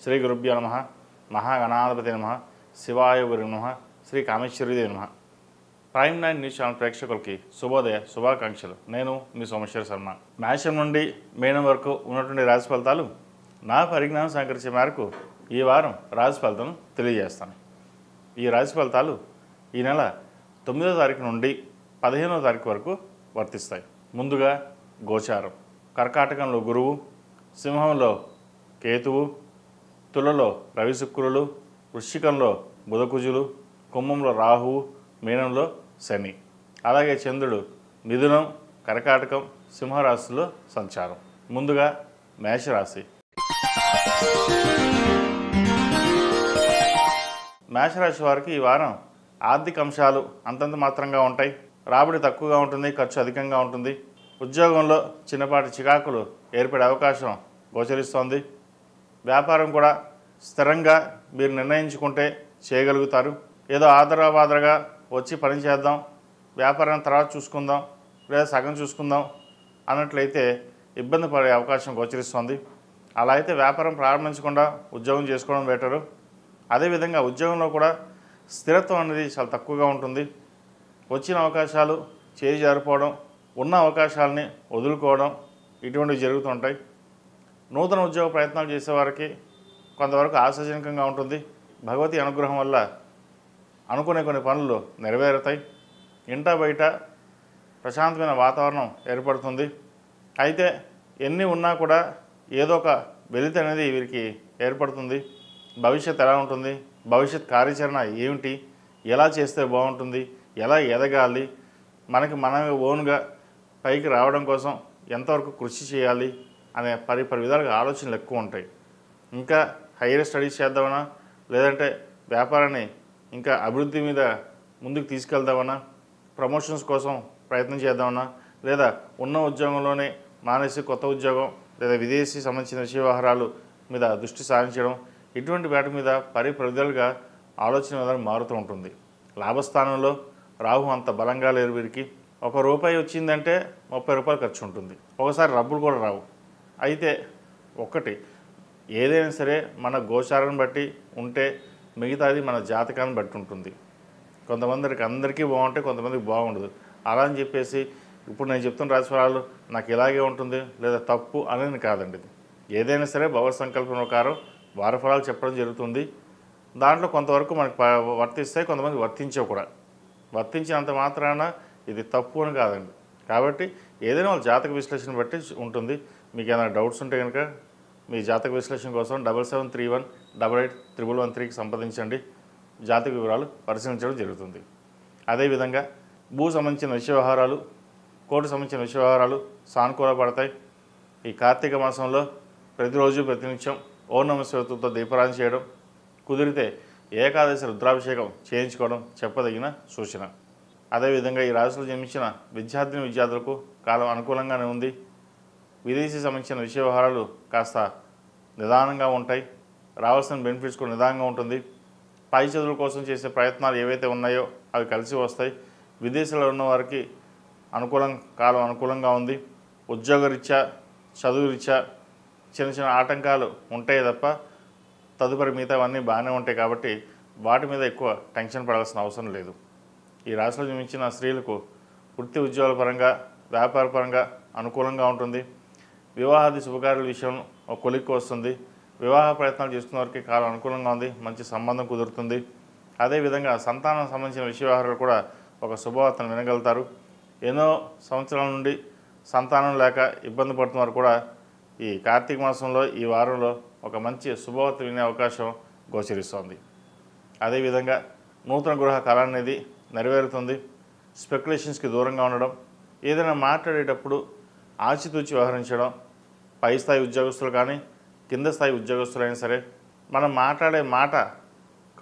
శ్రీ గురుభ్యో నమః. మహాగణాధిపతి నమః. శివాయ గురు నమః. శ్రీ కామేశ్వరీదేవి నమః. ప్రైమ్ 9 న్యూస్ ఛానల్ ప్రేక్షకులకి శుభోదయ శుభాకాంక్షలు. నేను మీ సోమేశ్వర శర్మ. మేషం నుండి మీనం వరకు ఉన్నటువంటి రాశి ఫలితాలు నా పరిజ్ఞానం సహకరించే మేరకు ఈ వారం రాశి ఫలితాలను తెలియజేస్తాను. ఈ రాశి ఫలితాలు ఈ నెల 9వ తారీఖు నుండి 15వ తారీఖు వరకు వర్తిస్తాయి. ముందుగా గోచారం. కర్కాటకంలో గురువు, సింహంలో కేతువు, తులలో రవి శుక్రులు, వృశ్చికంలో బుధకుజులు, కుంభంలో రాహువు, మీనంలో శని. అలాగే చంద్రుడు మిథునం, కర్కాటకం, సింహరాశిలో సంచారం. ముందుగా మేషరాశి. మేషరాశి వారికి ఈ వారం ఆర్థిక అంశాలు అంతంత మాత్రంగా ఉంటాయి. రాబడి తక్కువగా ఉంటుంది, ఖర్చు అధికంగా ఉంటుంది. ఉద్యోగంలో చిన్నపాటి చికాకులు ఏర్పడే అవకాశం గోచరిస్తోంది. వ్యాపారం కూడా స్థిరంగా మీరు నిర్ణయించుకుంటే చేయగలుగుతారు. ఏదో ఆదరాబాదరగా వచ్చి పని చేద్దాం, వ్యాపారాన్ని తర్వాత చూసుకుందాం లేదా సగం చూసుకుందాం అన్నట్లయితే ఇబ్బంది పడే అవకాశం గోచరిస్తోంది. అలా అయితే వ్యాపారం ప్రారంభించకుండా ఉద్యోగం చేసుకోవడం బెటరు. అదేవిధంగా ఉద్యోగంలో కూడా స్థిరత్వం అనేది చాలా తక్కువగా ఉంటుంది. వచ్చిన అవకాశాలు చేయి జారిపోవడం, ఉన్న అవకాశాలని వదులుకోవడం ఇటువంటివి జరుగుతుంటాయి. నూతన ఉద్యోగ ప్రయత్నాలు చేసేవారికి కొంతవరకు ఆశాజనకంగా ఉంటుంది. భగవతి అనుగ్రహం వల్ల అనుకునే కొన్ని పనులు నెరవేరుతాయి. ఇంటా బయట ప్రశాంతమైన వాతావరణం ఏర్పడుతుంది. అయితే ఎన్ని ఉన్నా కూడా ఏదో ఒక వెలితి అనేది వీరికి ఏర్పడుతుంది. భవిష్యత్ ఎలా ఉంటుంది, భవిష్యత్ కార్యాచరణ ఏమిటి, ఎలా చేస్తే బాగుంటుంది, ఎలా ఎదగాలి, మనమే ఓన్గా పైకి రావడం కోసం ఎంతవరకు కృషి చేయాలి అనే పరి విధాలుగా ఆలోచనలు ఎక్కువ ఉంటాయి. ఇంకా హైయర్ స్టడీస్ చేద్దామన్నా, లేదంటే వ్యాపారాన్ని ఇంకా అభివృద్ధి మీద ముందుకు తీసుకెళ్దామన్నా, ప్రమోషన్స్ కోసం ప్రయత్నం చేద్దామన్నా, లేదా ఉన్న ఉద్యోగంలోనే మానేసి కొత్త ఉద్యోగం లేదా విదేశీ సంబంధించిన విషయ వ్యవహారాలు మీద దృష్టి సారించడం, ఇటువంటి వాటి మీద విధాలుగా ఆలోచన విధానం మారుతూ ఉంటుంది. లాభస్థానంలో రాహు అంత బలంగా లేరు వీరికి. ₹1 వచ్చిందంటే ₹30 ఖర్చు ఉంటుంది. ఒకసారి రబ్బులు కూడా రావు. అయితే ఒకటి ఏదైనా సరే మన గోచారాన్ని బట్టి ఉంటే మిగతాది మన జాతకాన్ని బట్టి ఉంటుంది. అందరికీ బాగుంటే కొంతమందికి బాగుండదు. అలా అని చెప్పేసి ఇప్పుడు నేను చెప్తున్న రాశిఫలాలు నాకు ఇలాగే ఉంటుంది లేదా తప్పు అనేది కాదండి. ఏదైనా సరే భగవత్ సంకల్పం ప్రకారం వార ఫలాలు చెప్పడం జరుగుతుంది. దాంట్లో కొంతవరకు మనకు వర్తిస్తాయి, కొంతమంది వర్తించవు కూడా. వర్తించినంత మాత్రాన ఇది తప్పు అని కాదండి. కాబట్టి ఏదైనా వాళ్ళ జాతక విశ్లేషణ బట్టి ఉంటుంది. మీకు ఏమైనా డౌట్స్ ఉంటే కనుక మీ జాతక విశ్లేషణ కోసం 7731881113కి సంప్రదించండి. జాతక వివరాలు పరిశీలించడం జరుగుతుంది. అదేవిధంగా భూ సంబంధించిన విషయ వ్యవహారాలు, కోర్టు సంబంధించిన విషయ వ్యవహారాలు సానుకూల పడతాయి. ఈ కార్తీక మాసంలో ప్రతిరోజు ప్రతినిత్యం ఓం నమః శివాయతో దీపారాధన చేయడం, కుదిరితే ఏకాదశి రుద్రాభిషేకం చేయించుకోవడం చెప్పదగిన సూచన. అదేవిధంగా ఈ రాశిలో జన్మించిన విద్యార్థులకు కాలం అనుకూలంగానే ఉంది. విదేశీ సంబంధించిన విషయ వ్యవహారాలు కాస్త నిదానంగా ఉంటాయి. రావాల్సిన బెనిఫిట్స్ కూడా నిదానంగా ఉంటుంది. పై చదువుల కోసం చేసే ప్రయత్నాలు ఏవైతే ఉన్నాయో అవి కలిసి వస్తాయి. విదేశాల్లో ఉన్న వారికి కాలం అనుకూలంగా ఉంది. ఉద్యోగరీత్యా, చదువు రీత్యా చిన్న ఆటంకాలు ఉంటాయి తప్ప తదుపరి మిగతావన్నీ బాగానే ఉంటాయి. కాబట్టి వాటి మీద ఎక్కువ టెన్షన్ పడాల్సిన అవసరం లేదు. ఈ రాశిలో జన్మించిన స్త్రీలకు వృత్తి ఉద్యోగాల పరంగా, వ్యాపార పరంగా అనుకూలంగా ఉంటుంది. వివాహాది శుభకార్యాల విషయం ఒక కొలిక్కి వస్తుంది. వివాహ ప్రయత్నాలు చేస్తున్న వారికి కాలం అనుకూలంగా ఉంది. మంచి సంబంధం కుదురుతుంది. అదేవిధంగా సంతానం సంబంధించిన విషయ వ్యవహారాలు కూడా ఒక శుభవార్తను వినగలుగుతారు. ఎన్నో సంవత్సరాల నుండి సంతానం లేక ఇబ్బంది పడుతున్నారు కూడా ఈ కార్తీక మాసంలో ఈ వారంలో ఒక మంచి శుభవార్త వినే అవకాశం గోచరిస్తోంది. అదేవిధంగా నూతన గృహ కళ అనేది నెరవేరుతుంది. స్పెక్యులేషన్స్కి దూరంగా ఉండడం, ఏదైనా మాట్లాడేటప్పుడు ఆచితూచి వ్యవహరించడం. పై స్థాయి ఉద్యోగస్తులు కానీ కింద స్థాయి ఉద్యోగస్తులైనా సరే మనం మాట్లాడే మాట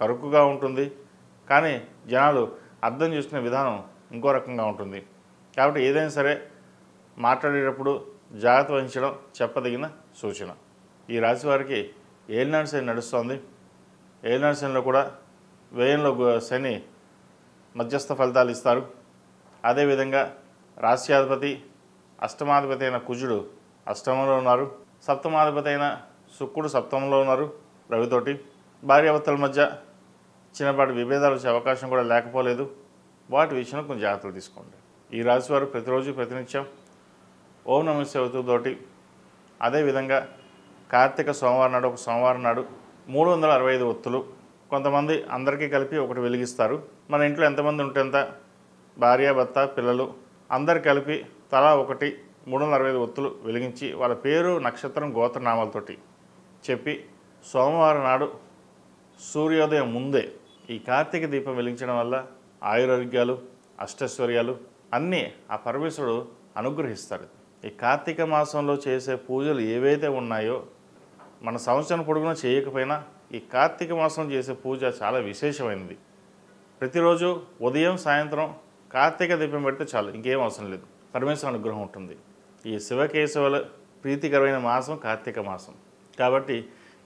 కరుకుగా ఉంటుంది, కానీ జనాలు అర్థం చేసుకునే విధానం ఇంకో రకంగా ఉంటుంది. కాబట్టి ఏదైనా సరే మాట్లాడేటప్పుడు జాగ్రత్త వహించడం చెప్పదగిన సూచన. ఈ రాశి వారికి ఏలినాటి శని నడుస్తోంది. ఏలినాటి శనిలో కూడా వ్యయంలో శని మధ్యస్థ ఫలితాలు ఇస్తారు. అదేవిధంగా రాశ్యాధిపతి అష్టమాధిపతి అయిన కుజుడు అష్టమంలో ఉన్నారు. సప్తమాధిపతి అయిన శుక్రుడు సప్తమంలో ఉన్నారు. రవితోటి. భార్యాభర్తల మధ్య చిన్నపాటి విభేదాలు వచ్చే అవకాశం కూడా లేకపోలేదు. వాటి విషయంలో కొంచెం జాగ్రత్తలు తీసుకోండి. ఈ రాశి వారు ప్రతిరోజు ప్రతినిత్యం ఓం నమః శివాయతోటి, అదేవిధంగా కార్తీక సోమవారం నాడు, ఒక సోమవారం నాడు 365 ఒత్తులు, కొంతమంది అందరికీ కలిపి ఒకటి వెలిగిస్తారు. మన ఇంట్లో ఎంతమంది ఉంటే ఎంత, భార్య భర్త పిల్లలు అందరు కలిపి తలా ఒకటి 365 ఒత్తులు వెలిగించి వాళ్ళ పేరు నక్షత్రం గోత్రనామాలతోటి చెప్పి సోమవారం నాడు సూర్యోదయం ముందే ఈ కార్తీక దీపం వెలిగించడం వల్ల ఆయురారోగ్యాలు అష్టైశ్వర్యాలు అన్నీ ఆ పరమేశ్వరుడు అనుగ్రహిస్తాడు. ఈ కార్తీక మాసంలో చేసే పూజలు ఏవైతే ఉన్నాయో మన సంవత్సరం పొడుగునా చేయకపోయినా ఈ కార్తీక మాసం చేసే పూజ చాలా విశేషమైనది. ప్రతిరోజు ఉదయం సాయంత్రం కార్తీక దీపం పెడితే చాలు, ఇంకేం అవసరం లేదు, పరమేశ్వర అనుగ్రహం ఉంటుంది. ఈ శివకేశవుల ప్రీతికరమైన మాసం కార్తీక మాసం కాబట్టి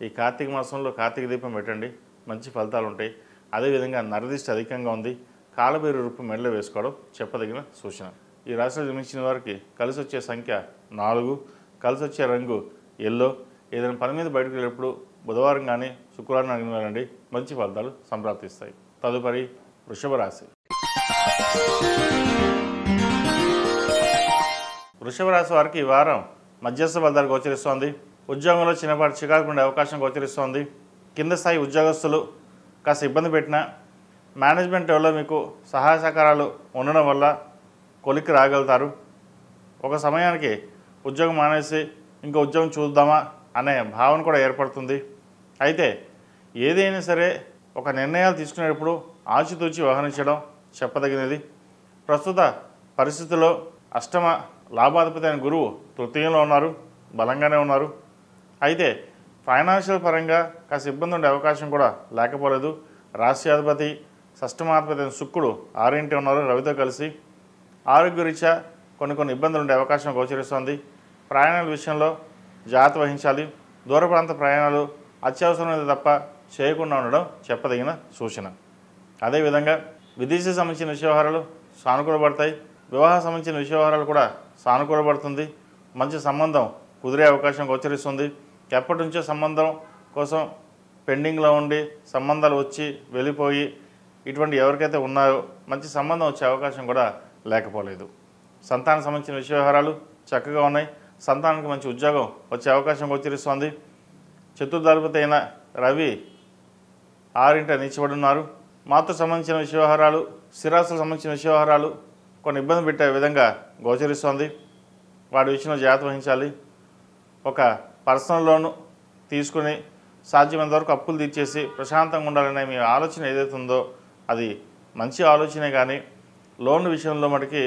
ఈ కార్తీక మాసంలో కార్తీక దీపం పెట్టండి, మంచి ఫలితాలు ఉంటాయి. అదేవిధంగా నరదిష్టి అధికంగా ఉంది, కాలభైరు రూపం మెడలో వేసుకోవడం చెప్పదగిన సూచన. ఈ రాశిలో జన్మించిన వారికి కలిసి వచ్చే సంఖ్య 4, కలిసి వచ్చే రంగు ఎల్లో. ఏదైనా పని మీద బయటకు వెళ్ళినప్పుడు బుధవారం కానీ శుక్రవారం అడిగిన వెళ్ళండి, మంచి ఫలితాలు సంప్రాప్తిస్తాయి. తదుపరి వృషభ రాశి. వృషభ రాశి వారికి ఈ వారం మధ్యస్థ ఫలితాలు గోచరిస్తోంది. ఉద్యోగంలో చిన్నపాటి చికాకు ఉండే అవకాశం గోచరిస్తోంది. కింద స్థాయి ఉద్యోగస్తులు కాస్త ఇబ్బంది పెట్టినా మేనేజ్మెంట్ లెవెల్లో మీకు సహాయ సహకారాలు ఉండడం వల్ల కొలిక్కి రాగలుగుతారు. ఒక సమయానికి ఉద్యోగం మానేసి ఇంకో ఉద్యోగం చూద్దామా అనే భావన కూడా ఏర్పడుతుంది. అయితే ఏదైనా సరే ఒక నిర్ణయాలు తీసుకునేటప్పుడు ఆచితూచి వ్యవహరించడం చెప్పదగినది. ప్రస్తుత పరిస్థితుల్లో అష్టమ లాభాధిపతి అయిన గురువు తృతీయంలో ఉన్నారు, బలంగానే ఉన్నారు. అయితే ఫైనాన్షియల్ పరంగా కాస్త ఇబ్బంది ఉండే అవకాశం కూడా లేకపోలేదు. రాష్ట్రాధిపతి షష్టమాధిపతి అయిన శుక్రుడు 6 ఉన్నారు రవితో కలిసి. ఆరోగ్యరీత్యా కొన్ని ఇబ్బందులు ఉండే అవకాశం గోచరిస్తోంది. ప్రయాణాల విషయంలో జాగ్రత్త వహించాలి. దూర ప్రాంత ప్రయాణాలు అత్యవసరమైనది తప్ప చేయకుండా ఉండడం చెప్పదగిన సూచన. అదేవిధంగా విదేశీ సంబంధించిన వ్యవహారాలు సానుకూలపడతాయి. వివాహ సంబంధించిన వ్యవహారాలు కూడా సానుకూలపడుతుంది. మంచి సంబంధం కుదిరే అవకాశం గోచరిస్తుంది. ఎప్పటి నుంచో సంబంధం కోసం పెండింగ్లో ఉండి సంబంధాలు వచ్చి వెళ్ళిపోయి ఇటువంటి ఎవరికైతే ఉన్నాయో మంచి సంబంధం వచ్చే అవకాశం కూడా లేకపోలేదు. సంతానం సంబంధించిన వ్యవహారాలు చక్కగా ఉన్నాయి. సంతానానికి మంచి ఉద్యోగం వచ్చే అవకాశం గోచరిస్తోంది. చతుర్థాధిపతి అయిన రవి 6 నీచబడి ఉన్నారు. మాతృ సంబంధించిన వ్యవహారాలు, స్థిరాస్తులకు సంబంధించిన వ్యవహారాలు కొన్ని ఇబ్బంది పెట్టే విధంగా గోచరిస్తోంది. వాటి విషయంలో జాగ్రత్త వహించాలి. ఒక పర్సనల్ లోను తీసుకుని సాధ్యమైనంత వరకు అప్పులు తీర్చేసి ప్రశాంతంగా ఉండాలనే మీ ఆలోచన ఏదైతే ఉందో అది మంచి ఆలోచనే, కానీ లోన్ విషయంలో మటుకి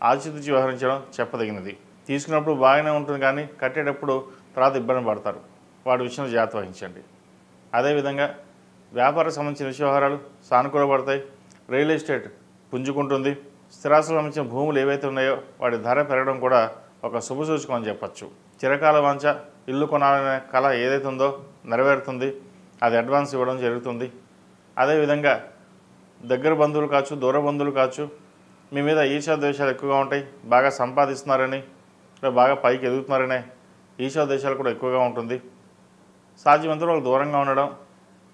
ఆచితూచి వ్యవహరించడం చెప్పదగినది. తీసుకున్నప్పుడు బాగానే ఉంటుంది కానీ కట్టేటప్పుడు తర్వాత ఇబ్బంది పడతారు. వాటి విషయంలో జాగ్రత్త వహించండి. అదేవిధంగా వ్యాపార సంబంధించిన వ్యవహారాలు సానుకూలపడతాయి. Real estate పుంజుకుంటుంది. స్థిరాస్తులకు సంబంధించిన భూములు ఏవైతే ఉన్నాయో వాటి ధర పెరగడం కూడా ఒక శుభసూచకం అని చెప్పచ్చు. చిరకాల వాంఛ ఇల్లు కొనాలనే కళ ఏదైతే ఉందో నెరవేరుతుంది. అది అడ్వాన్స్ ఇవ్వడం జరుగుతుంది. అదేవిధంగా దగ్గర బంధువులు కావచ్చు, దూర బంధువులు కావచ్చు, మీ మీద ఈర్ష్యా ద్వేషాలు ఎక్కువగా ఉంటాయి. బాగా సంపాదిస్తున్నారని, బాగా పైకి ఎదుగుతున్నారనే ఈర్ష్యా ద్వేషాలు కూడా ఎక్కువగా ఉంటుంది. సాధ్యమంతా వాళ్ళకి దూరంగా ఉండడం,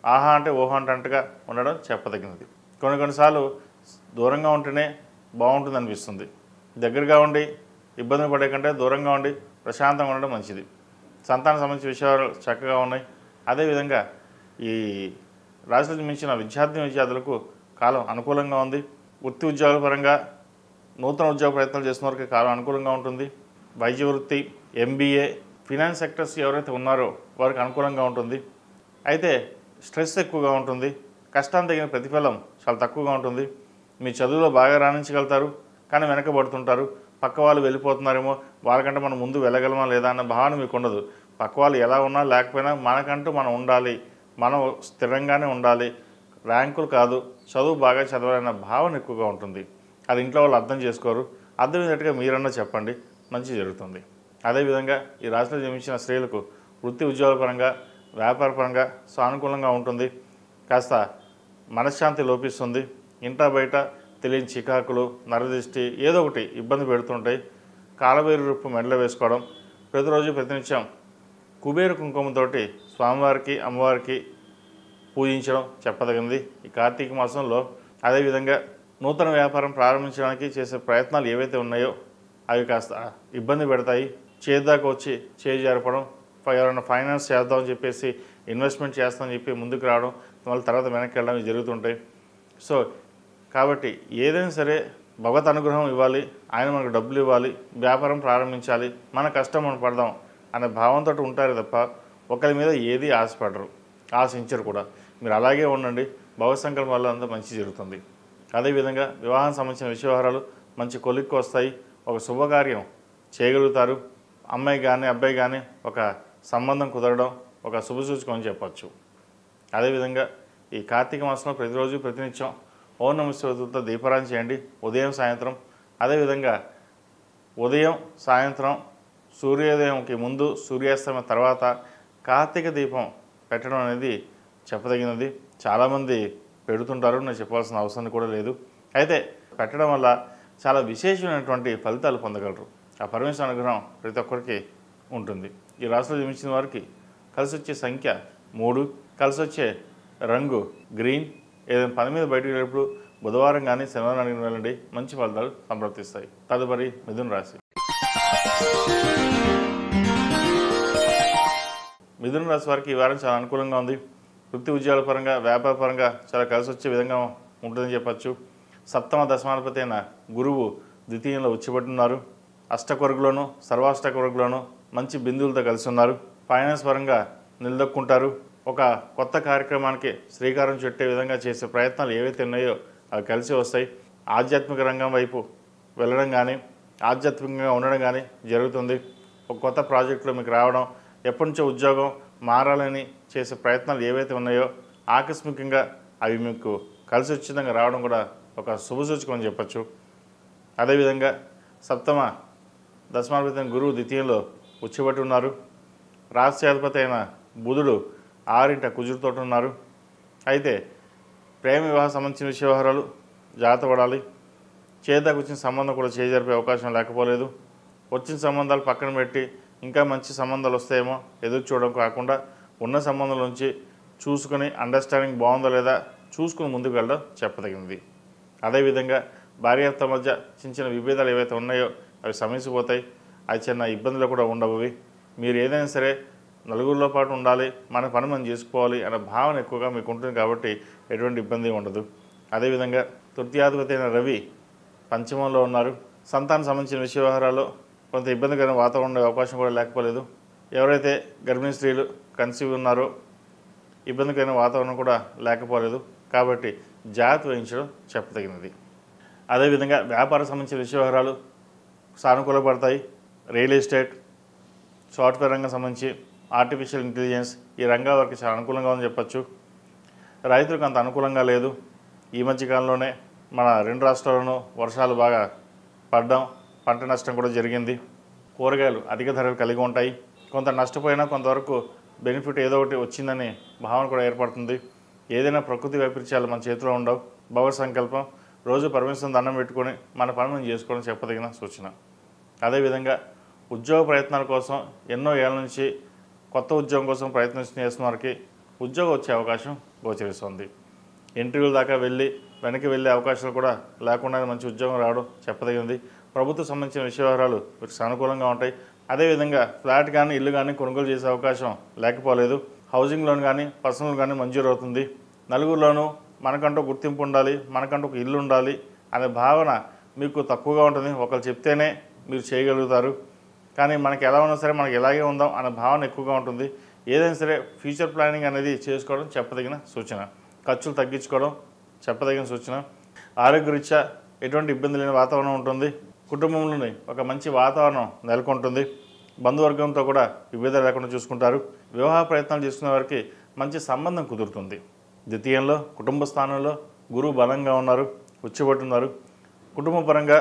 ఆహా అంటే ఓహో అంటట్టుగా ఉండడం చెప్పదగినది. కొన్నిసార్లు దూరంగా ఉంటేనే బాగుంటుంది అనిపిస్తుంది. దగ్గరగా ఉండి ఇబ్బంది పడే కంటే దూరంగా ఉండి ప్రశాంతంగా ఉండడం మంచిది. సంతానం సంబంధించిన విషయాలు చక్కగా ఉన్నాయి. అదేవిధంగా ఈ రాశిలో మించిన విద్యార్థులకు కాలం అనుకూలంగా ఉంది. వృత్తి ఉద్యోగాల పరంగా నూతన ఉద్యోగ ప్రయత్నాలు చేసిన వారికి కాలం అనుకూలంగా ఉంటుంది. వైద్య వృత్తి, MBA, ఫినాన్స్ సెక్టర్స్ ఎవరైతే ఉన్నారో వారికి అనుకూలంగా ఉంటుంది. అయితే స్ట్రెస్ ఎక్కువగా ఉంటుంది. కష్టానికి తగిన ప్రతిఫలం చాలా తక్కువగా ఉంటుంది. మీ చదువులో బాగా రాణించగలుగుతారు, కానీ వెనకబడుతుంటారు. పక్క వాళ్ళు వెళ్ళిపోతున్నారేమో, వాళ్ళకంటే మనం ముందు వెళ్ళగలమా లేదా అన్న భావన మీకు ఉండదు. పక్క వాళ్ళు ఎలా ఉన్నా లేకపోయినా మనకంటూ మనం ఉండాలి, మనం స్థిరంగానే ఉండాలి, ర్యాంకులు కాదు, చదువు బాగా చదవాలన్న భావన ఎక్కువగా ఉంటుంది. అది ఇంట్లో వాళ్ళు అర్థం చేసుకోరు. అర్థమయ్యేటట్టుగా మీరన్నా చెప్పండి, మంచి జరుగుతుంది. అదేవిధంగా ఈ రాశిలో జన్మించిన స్త్రీలకు వృత్తి ఉద్యోగాల పరంగా, వ్యాపార పరంగా సానుకూలంగా ఉంటుంది. కాస్త మనశ్శాంతి లోపిస్తుంది. ఇంటా బయట తెలియని చికాకులు, నరదృష్టి ఏదో ఒకటి ఇబ్బంది పెడుతుంటాయి. కాలభైరు రూపు మెడలో వేసుకోవడం, ప్రతిరోజు ప్రతినిత్యం కుబేర కుంకుమతోటి స్వామివారికి అమ్మవారికి పూజించడం చెప్పదగింది ఈ కార్తీక మాసంలో. అదేవిధంగా నూతన వ్యాపారం ప్రారంభించడానికి చేసే ప్రయత్నాలు ఏవైతే ఉన్నాయో అవి కాస్త ఇబ్బంది పెడతాయి. చేద్దాకా వచ్చి జరపడం, ఎవరైనా ఫైనాన్స్ చేద్దామని చెప్పేసి ఇన్వెస్ట్మెంట్ చేస్తామని చెప్పి ముందుకు రావడం, మళ్ళీ తర్వాత వెనక్కి వెళ్ళడం ఇవి జరుగుతుంటాయి. సో కాబట్టి ఏదైనా సరే భగవత్ అనుగ్రహం ఇవ్వాలి, ఆయన మనకు డబ్బులు ఇవ్వాలి, వ్యాపారం ప్రారంభించాలి, మన కష్టం మనం పడదాం అనే భావంతో ఉంటారు తప్ప ఒకరి మీద ఏది ఆశపడరు, ఆశించరు కూడా. మీరు అలాగే ఉండండి, భగవత్ సంకల్పం వల్ల అంతా మంచి జరుగుతుంది. అదేవిధంగా వివాహం సంబంధించిన విషయవహారాలు మంచి కొలిక్కి వస్తాయి, ఒక శుభకార్యం చేయగలుగుతారు. అమ్మాయి కానీ అబ్బాయి కానీ ఒక సంబంధం కుదరడం ఒక శుభసూచకం అని చెప్పచ్చు. అదేవిధంగా ఈ కార్తీక మాసంలో ప్రతిరోజు ప్రతినిత్యం ఓం నమః శివాయతో దీపారాధన చేయండి, ఉదయం సాయంత్రం. అదేవిధంగా ఉదయం సాయంత్రం సూర్యోదయంకి ముందు సూర్యాస్తమయం తర్వాత కార్తీక దీపం పెట్టడం అనేది చెప్పదగినది. చాలామంది పెడుతుంటారు, నేను చెప్పాల్సిన అవసరం కూడా లేదు. అయితే పెట్టడం వల్ల చాలా విశేషమైనటువంటి ఫలితాలు పొందగలరు. ఆ పరమేశ్వర అనుగ్రహం ప్రతి ఒక్కరికి ఉంటుంది. ఈ రాశిలో జన్మించిన వారికి కలిసి వచ్చే సంఖ్య 3, కలిసి వచ్చే రంగు గ్రీన్. ఏదైనా పని మీద బయటకు వెళ్ళినప్పుడు బుధవారం కానీ శనివారం అడిగిన వెళ్ళండి, మంచి ఫలితాలు సంప్రాప్తిస్తాయి. తదుపరి మిథున రాశి. మిథున రాశి వారికి ఈ వారం చాలా అనుకూలంగా ఉంది. వృత్తి ఉద్యోగాల పరంగా, వ్యాపార పరంగా చాలా కలిసి వచ్చే విధంగా ఉంటుందని చెప్పచ్చు. సప్తమ దశమాధిపతి అయిన గురువు ద్వితీయంలో ఉచ్చిపట్టున్నారు. అష్టకొరుగులోను సర్వాష్టకొరుగులోను మంచి బిందువులతో కలిసి ఉన్నారు. ఫైనాన్స్ పరంగా నిలదొక్కుంటారు. ఒక కొత్త కార్యక్రమానికి శ్రీకారం చుట్టే విధంగా చేసే ప్రయత్నాలు ఏవైతే ఉన్నాయో అవి కలిసి వస్తాయి. ఆధ్యాత్మిక రంగం వైపు వెళ్ళడం కానీ, ఆధ్యాత్మికంగా ఉండడం కానీ జరుగుతుంది. ఒక కొత్త ప్రాజెక్టులో మీకు రావడం, ఎప్పటి నుంచో ఉద్యోగం మారాలని చేసే ప్రయత్నాలు ఏవైతే ఉన్నాయో ఆకస్మికంగా అవి మీకు కలిసి వచ్చే విధంగా రావడం కూడా ఒక శుభసూచకం అని చెప్పచ్చు. అదేవిధంగా సప్తమ దశమాధిపతి గురువు ద్వితీయంలో ఉచ్చిపట్టి ఉన్నారు. రాష్ట్రాధిపతి అయిన బుధుడు 6 కుజుడితో ఉన్నారు. అయితే ప్రేమ వివాహ సంబంధించిన వ్యవహారాలు జాగ్రత్త పడాలి. చేద్దాకు వచ్చిన సంబంధం కూడా జరిపే అవకాశం లేకపోలేదు. వచ్చిన సంబంధాలు పక్కన పెట్టి ఇంకా మంచి సంబంధాలు వస్తాయేమో ఎదురు చూడడం కాకుండా ఉన్న సంబంధం నుంచి చూసుకొని అండర్స్టాండింగ్ బాగుందా లేదా చూసుకుని ముందుకు వెళ్ళడం చెప్పదగినది. అదేవిధంగా భార్యాభర్తల మధ్య చిన్న విభేదాలు ఏవైతే ఉన్నాయో అవి సమసిపోతాయి. అవి చిన్న ఇబ్బందులు కూడా ఉండవు. మీరు ఏదైనా సరే నలుగురిలో పాటు ఉండాలి, మన పని మనం చేసుకోవాలి అనే భావన ఎక్కువగా మీకు ఉంటుంది కాబట్టి ఎటువంటి ఇబ్బంది ఉండదు. అదేవిధంగా తృతీయాధిపతి అయిన రవి పంచమంలో ఉన్నారు. సంతానం సంబంధించిన వ్యవహారాల్లో కొంత ఇబ్బందికరమైన వాతావరణం ఉండే అవకాశం కూడా లేకపోలేదు. ఎవరైతే గర్భిణీ స్త్రీలు కన్సీవ్ ఉన్నారో ఇబ్బందికరమైన వాతావరణం కూడా లేకపోలేదు కాబట్టి జాగ్రత్త వహించడం చెప్పదగినది. అదేవిధంగా వ్యాపార సంబంధించిన వ్యవహారాలు సానుకూలపడతాయి. రియల్ ఎస్టేట్, సాఫ్ట్వేర్ రంగం సంబంధించి ఆర్టిఫిషియల్ ఇంటెలిజెన్స్ ఈ రంగాల వరకు చాలా అనుకూలంగా ఉందని చెప్పచ్చు. రైతులకు అంత అనుకూలంగా లేదు. ఈ మధ్యకాలంలోనే మన 2 రాష్ట్రాల్లోనూ వర్షాలు బాగా పడడం, పంట నష్టం కూడా జరిగింది. కూరగాయలు అధిక ధరలు కలిగి ఉంటాయి. కొంత నష్టపోయినా కొంతవరకు బెనిఫిట్ ఏదో ఒకటి వచ్చిందని భావన కూడా ఏర్పడుతుంది. ఏదైనా ప్రకృతి వైపరీత్యాలు మన చేతిలో ఉండవు. భగవత్ సంకల్పం, రోజు పరమేశ్వరుని దండం పెట్టుకొని మన పని మనం చేసుకోవడం చెప్పదగిన సూచన. అదేవిధంగా ఉద్యోగ ప్రయత్నాల కోసం ఎన్నో ఏళ్ళ నుంచి కొత్త ఉద్యోగం కోసం ప్రయత్నం చేస్తున్న వారికి ఉద్యోగం వచ్చే అవకాశం గోచరిస్తుంది. ఇంటర్వ్యూల దాకా వెనక్కి వెళ్ళే అవకాశాలు కూడా లేకుండా మంచి ఉద్యోగం రావడం చెప్పదగినది. ప్రభుత్వం సంబంధించిన వ్యవహారాలు వీటికి సానుకూలంగా ఉంటాయి. అదేవిధంగా ఫ్లాట్ కానీ ఇల్లు కానీ కొనుగోలు చేసే అవకాశం లేకపోలేదు. హౌసింగ్ లోన్ కానీ పర్సనల్ కానీ మంజూరు అవుతుంది. నలుగురిలోనూ మనకంటూ గుర్తింపు ఉండాలి, మనకంటూ ఒక ఇల్లు ఉండాలి అనే భావన మీకు తక్కువగా ఉంటుంది. ఒకరు చెప్తేనే మీరు చేయగలుగుతారు. కానీ మనకి ఎలా ఉన్నా సరే మనకి ఎలాగే ఉందాం అనే భావన ఎక్కువగా ఉంటుంది. ఏదైనా సరే ఫ్యూచర్ ప్లానింగ్ అనేది చేసుకోవడం చెప్పదగిన సూచన. ఖర్చులు తగ్గించుకోవడం చెప్పదగిన సూచన. ఆరోగ్యరీత్యా ఎటువంటి ఇబ్బంది లేని వాతావరణం ఉంటుంది. కుటుంబంలోని ఒక మంచి వాతావరణం నెలకొంటుంది. బంధువర్గంతో కూడా విభేదాలు లేకుండా చూసుకుంటారు. వివాహ ప్రయత్నాలు చేసుకునే వారికి మంచి సంబంధం కుదురుతుంది. ద్వితీయంలో కుటుంబ స్థానంలో గురువు బలంగా ఉన్నారు, ఉచ్చిపట్టున్నారు. కుటుంబ పరంగా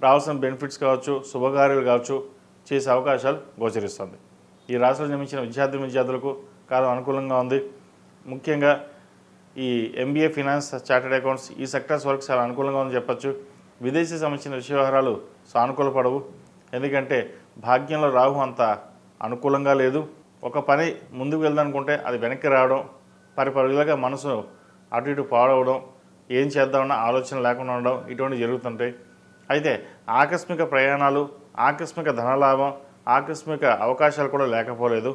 రావాల్సిన బెనిఫిట్స్ కావచ్చు, శుభకార్యాలు కావచ్చు చేసే అవకాశాలు గోచరిస్తుంది. ఈ రాశిలో జన్మించిన విద్యార్థులకు కాలం అనుకూలంగా ఉంది. ముఖ్యంగా ఈ MBA ఫినాన్స్, చార్టెడ్ అకౌంట్స్ ఈ సెక్టర్స్ వరకు చాలా అనుకూలంగా ఉందని చెప్పచ్చు. విదేశీ సంబంధించిన వ్యవహారాలు సానుకూలపడవు. ఎందుకంటే భాగ్యంలో రాహు అంత అనుకూలంగా లేదు. ఒక పని ముందుకు వెళ్దామనుకుంటే అది వెనక్కి రావడం, పరిపరుగులుగా మనసు అటు ఇటు పాడవడం, ఏం చేద్దామన్న ఆలోచన లేకుండా ఉండడం, ఇటువంటివి జరుగుతుంటాయి. అయితే ఆకస్మిక ప్రయాణాలు, ఆకస్మిక ధనలాభం, ఆకస్మిక అవకాశాలు కూడా లేకపోలేదు.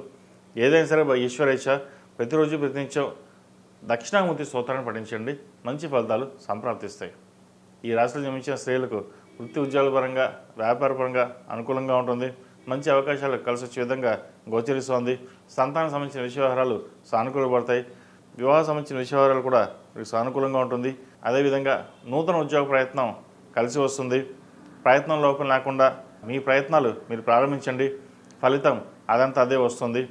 ఏదైనా సరే ఈశ్వరేచ్ఛ. ప్రతిరోజు ప్రతినిత్యం దక్షిణామూర్తి స్తోత్రాన్ని పఠించండి, మంచి ఫలితాలు సంప్రాప్తిస్తాయి. ఈ రాశిలో జన్మించిన స్త్రీలకు వృత్తి ఉద్యోగాల పరంగా, వ్యాపార పరంగా అనుకూలంగా ఉంటుంది. మంచి అవకాశాలు కలిసి వచ్చే విధంగా గోచరిస్తోంది. సంతానం సంబంధించిన విషయవహారాలు సానుకూలపడతాయి. వివాహ సంబంధించిన విషయవహారాలు కూడా మీకు సానుకూలంగా ఉంటుంది. అదేవిధంగా నూతన ఉద్యోగ ప్రయత్నం కలిసి వస్తుంది. ప్రయత్నం లోపం లేకుండా మీ ప్రయత్నాలు మీరు ప్రారంభించండి, ఫలితం అదంతా అదే వస్తుంది.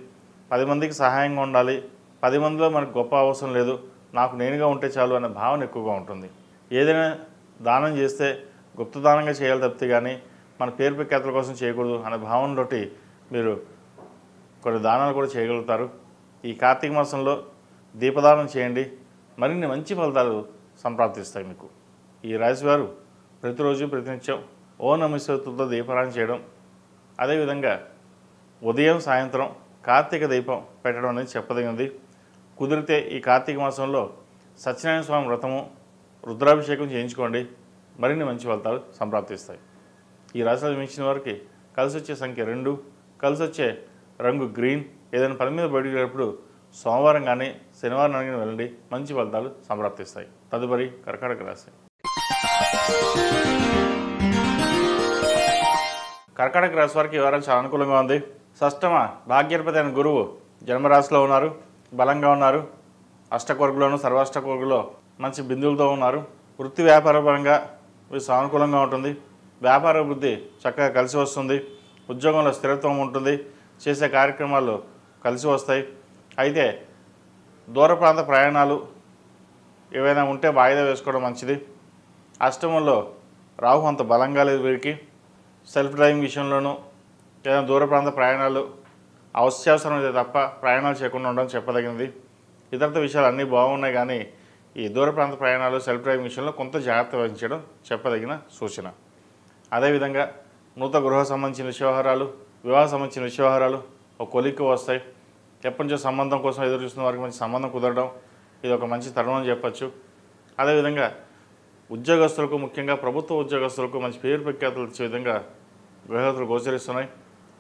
10 మందికి సహాయంగా ఉండాలి, 10 మందిలో మనకు గొప్ప అవసరం లేదు, నాకు నేనుగా ఉంటే చాలు అనే భావన ఎక్కువగా ఉంటుంది. ఏదైనా దానం చేస్తే గుప్తదానంగా చేయాలి తప్పితే కానీ మన పేరు ప్రఖ్యాతుల కోసం చేయకూడదు అనే భావనతోటి మీరు కొన్ని దానాలు కూడా చేయగలుగుతారు. ఈ కార్తీక మాసంలో దీపదానం చేయండి, మరిన్ని మంచి ఫలితాలు సంప్రాప్తిస్తాయి మీకు. ఈ రాశివారు ప్రతిరోజు ప్రతినిత్యం ఓం నమః శివాయతో దీపారాధన చేయడం, అదేవిధంగా ఉదయం సాయంత్రం కార్తీక దీపం పెట్టడం అనేది చెప్పదగినది. కుదిరితే ఈ కార్తీక మాసంలో సత్యనారాయణ స్వామి వ్రతము, రుద్రాభిషేకం చేయించుకోండి, మరిన్ని మంచి ఫలితాలు సంప్రాప్తిస్తాయి. ఈ రాశిలో జన్మించిన వారికి కలిసి వచ్చే సంఖ్య 2, కలిసి వచ్చే రంగు గ్రీన్. ఏదైనా పని మీద బయటకు వెళ్ళినప్పుడు సోమవారం కానీ శనివారం కానీ వెళ్ళండి, మంచి ఫలితాలు సంప్రాప్తిస్తాయి. తదుపరి కర్కాటక రాశి. కర్కాటక రాశి వారికి ఈ వారం చాలా అనుకూలంగా ఉంది. షష్టమ భాగ్యాధిపతి అయిన గురువు జన్మరాశిలో ఉన్నారు, బలంగా ఉన్నారు. అష్టకొర్గులోను సర్వాష్టకొర్గులో మంచి బిందువులతో ఉన్నారు. వృత్తి వ్యాపార పరంగా ఇది సానుకూలంగా ఉంటుంది. వ్యాపార వృద్ధి చక్కగా కలిసి వస్తుంది. ఉద్యోగంలో స్థిరత్వం ఉంటుంది. చేసే కార్యక్రమాలు కలిసి వస్తాయి. అయితే దూర ప్రాంత ప్రయాణాలు ఏవైనా ఉంటే వాయిదా వేసుకోవడం మంచిది. అష్టమంలో రాహు అంత బలంగా లేదు వీరికి. సెల్ఫ్ డ్రైవింగ్ విషయంలోనూ ఏదైనా దూర ప్రాంత ప్రయాణాలు అత్యవసరం అయితే తప్ప ప్రయాణాలు చేయకుండా ఉండడం చెప్పదగినది. ఇతరత విషయాలు అన్నీ బాగున్నాయి, కానీ ఈ దూర ప్రాంత ప్రయాణాలు సెల్ఫ్ డ్రైవింగ్ విషయంలో కొంత జాగ్రత్త వహించడం చెప్పదగిన సూచన. అదేవిధంగా నూతన గృహ సంబంధించిన విషయవహారాలు, వివాహ సంబంధించిన విషయవహారాలు ఒక కొలిక్కి వస్తాయి. ఎప్పటి నుంచో సంబంధం కోసం ఎదురు చూస్తున్న వారికి మంచి సంబంధం కుదరడం ఇది ఒక మంచి తరుణం అని చెప్పచ్చు. అదేవిధంగా ఉద్యోగస్తులకు, ముఖ్యంగా ప్రభుత్వ ఉద్యోగస్తులకు మంచి పేరు ప్రఖ్యాతులు వచ్చే విధంగా గ్రహగతులు గోచరిస్తున్నాయి.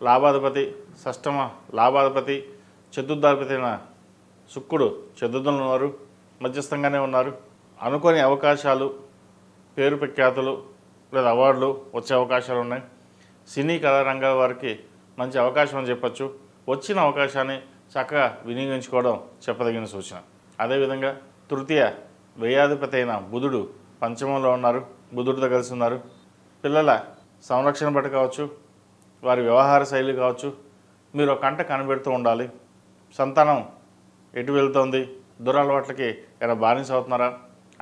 లాభాధిపతి షష్టమ లాభాధిపతి చతుర్థాధిపతి అయిన శుక్రుడు చతుర్థంలో ఉన్నారు, మధ్యస్థంగానే ఉన్నారు. అనుకోని అవకాశాలు, పేరు ప్రఖ్యాతులు లేదా అవార్డులు వచ్చే అవకాశాలు ఉన్నాయి. సినీ కళారంగాల వారికి మంచి అవకాశం అని చెప్పచ్చు. వచ్చిన అవకాశాన్ని చక్కగా వినియోగించుకోవడం చెప్పదగిన సూచన. అదేవిధంగా తృతీయ వ్యయాధిపతి అయిన బుధుడు పంచమంలో ఉన్నారు, బుధుడితో కలిసి ఉన్నారు. పిల్లల సంరక్షణ బట్టి కావచ్చు, వారి వ్యవహార శైలి కావచ్చు, మీరు ఒక కంట కనిపెడుతూ ఉండాలి. సంతానం ఎటు వెళ్తుంది, దురలవాట్లకి ఎలా బానిస అవుతున్నారా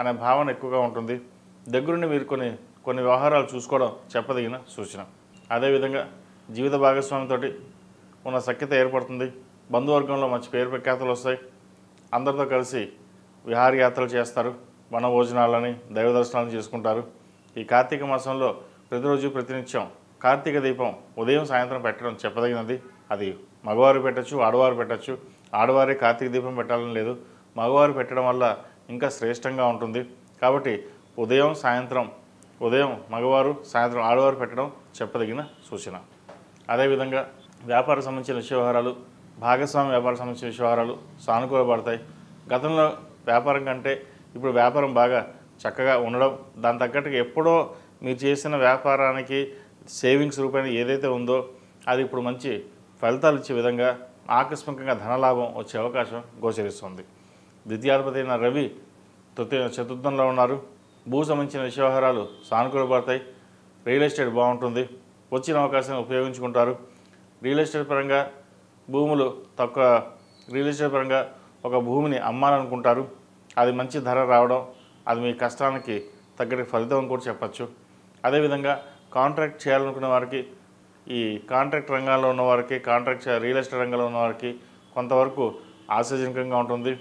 అనే భావన ఎక్కువగా ఉంటుంది. దగ్గరుండి మీరు కొన్ని వ్యవహారాలు చూసుకోవడం చెప్పదగిన సూచన. అదేవిధంగా జీవిత భాగస్వామితో ఉన్న సఖ్యత ఏర్పడుతుంది. బంధువర్గంలో మంచి పేరు ప్రఖ్యాతులు వస్తాయి. అందరితో కలిసి విహారయాత్రలు చేస్తారు, వన భోజనాలని, దైవ దర్శనాలను చేసుకుంటారు. ఈ కార్తీక మాసంలో ప్రతిరోజు ప్రతినిత్యం కార్తీక దీపం ఉదయం సాయంత్రం పెట్టడం చెప్పదగినది. అది మగవారు పెట్టచ్చు, ఆడవారు పెట్టచ్చు. ఆడవారే కార్తీక దీపం పెట్టాలని లేదు, మగవారు పెట్టడం వల్ల ఇంకా శ్రేష్టంగా ఉంటుంది. కాబట్టి ఉదయం మగవారు, సాయంత్రం ఆడవారు పెట్టడం చెప్పదగిన సూచన. అదేవిధంగా వ్యాపార సంబంధించిన విషయవహారాలు, భాగస్వామి వ్యాపార సంబంధించిన విషయవహారాలు సానుకూలపడతాయి. గతంలో వ్యాపారం కంటే ఇప్పుడు వ్యాపారం బాగా చక్కగా ఉండడం, దాని తగ్గట్టుగా ఎప్పుడో మీరు చేసిన వ్యాపారానికి సేవింగ్స్ రూపాయలు ఏదైతే ఉందో అది ఇప్పుడు మంచి ఫలితాలు ఇచ్చే విధంగా ఆకస్మికంగా ధనలాభం వచ్చే అవకాశం గోచరిస్తుంది. ద్వితీయాధిపతి అయిన రవి చతుర్థంలో ఉన్నారు. భూ సంబంధించిన విషయవహారాలు సానుకూలపడతాయి. రియల్ ఎస్టేట్ బాగుంటుంది, వచ్చిన అవకాశాన్ని ఉపయోగించుకుంటారు. రియల్ ఎస్టేట్ పరంగా ఒక భూమిని అమ్మాలనుకుంటారు, అది మంచి ధర రావడం, అది మీ కష్టానికి తగ్గట్టు ఫలితం కూడా చెప్పచ్చు. అదేవిధంగా కాంట్రాక్ట్ చేయాలనుకునే వారికి, ఈ కాంట్రాక్ట్ రంగంలో ఉన్నవారికి, రియల్ ఎస్టేట్ రంగంలో ఉన్నవారికి కొంతవరకు ఆశాజనకంగా ఉంటుంది.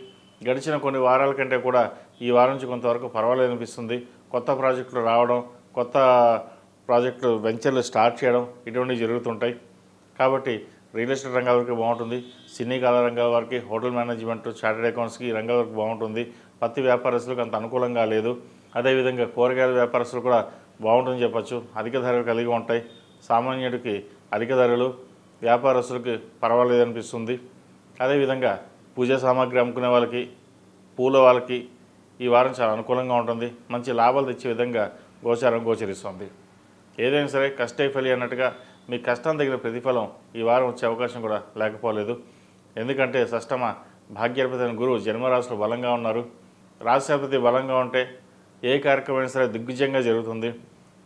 గడిచిన కొన్ని వారాల కంటే కూడా ఈ వారం నుంచి కొంతవరకు పర్వాలేదు అనిపిస్తుంది. కొత్త ప్రాజెక్టులు రావడం, కొత్త ప్రాజెక్టులు వెంచర్లు స్టార్ట్ చేయడం ఇటువంటివి జరుగుతుంటాయి. కాబట్టి రియల్ ఎస్టేట్ రంగాల వరకు బాగుంటుంది. సినీ కళా రంగాల వారికి, హోటల్ మేనేజ్మెంట్, చార్టెడ్ అకౌంట్స్కి ఈ రంగాల వరకు బాగుంటుంది. పత్తి వ్యాపారస్తులకు అంత అనుకూలంగా లేదు. అదేవిధంగా కూరగాయల వ్యాపారస్తులు కూడా బాగుంటుందని చెప్పచ్చు. అధిక ధరలు కలిగి ఉంటాయి. సామాన్యుడికి అధిక ధరలు, వ్యాపారస్తులకి పర్వాలేదు అనిపిస్తుంది. అదేవిధంగా పూజా సామాగ్రి అమ్ముకునే వాళ్ళకి, పూల వాళ్ళకి ఈ వారం చాలా అనుకూలంగా ఉంటుంది. మంచి లాభాలు తెచ్చే విధంగా గోచరిస్తుంది. ఏదైనా సరే కష్టే ఫలి అన్నట్టుగా మీ కష్టం తగిన ప్రతిఫలం ఈ వారం వచ్చే అవకాశం కూడా లేకపోలేదు. ఎందుకంటే షష్టమ భాగ్యాధిపతి అయిన గురువు జన్మరాశిలో బలంగా ఉన్నారు. రాష్ట్రాధిపతి బలంగా ఉంటే ఏ కార్యక్రమం సరే దిగ్విజయంగా జరుగుతుంది.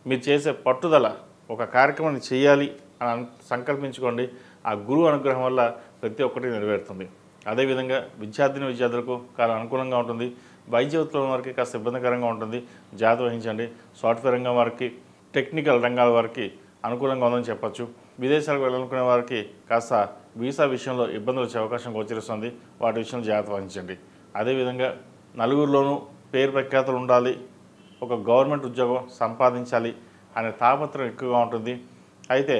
మీరు చేసే పట్టుదల, ఒక కార్యక్రమాన్ని చేయాలి అని సంకల్పించుకోండి. ఆ గురువు అనుగ్రహం వల్ల ప్రతి ఒక్కటి నెరవేరుతుంది. అదేవిధంగా విద్యార్థులకు చాలా అనుకూలంగా ఉంటుంది. వైద్య ఉద్యోగం వారికి కాస్త ఇబ్బందికరంగా ఉంటుంది. జాగ్రత్త వహించండి. సాఫ్ట్వేర్ రంగం వారికి, టెక్నికల్ రంగాల వారికి అనుకూలంగా ఉందని చెప్పచ్చు. విదేశాలకు వెళ్ళాలనుకునే వారికి కాస్త వీసా విషయంలో ఇబ్బందులు వచ్చే అవకాశం గోచరిస్తుంది. వాటి విషయంలో జాగ్రత్త వహించండి. అదేవిధంగా నలుగురిలోనూ పేరు ప్రఖ్యాతులు ఉండాలి, ఒక గవర్నమెంట్ ఉద్యోగం సంపాదించాలి అనే తాపత్రయం ఎక్కువగా ఉంటుంది. అయితే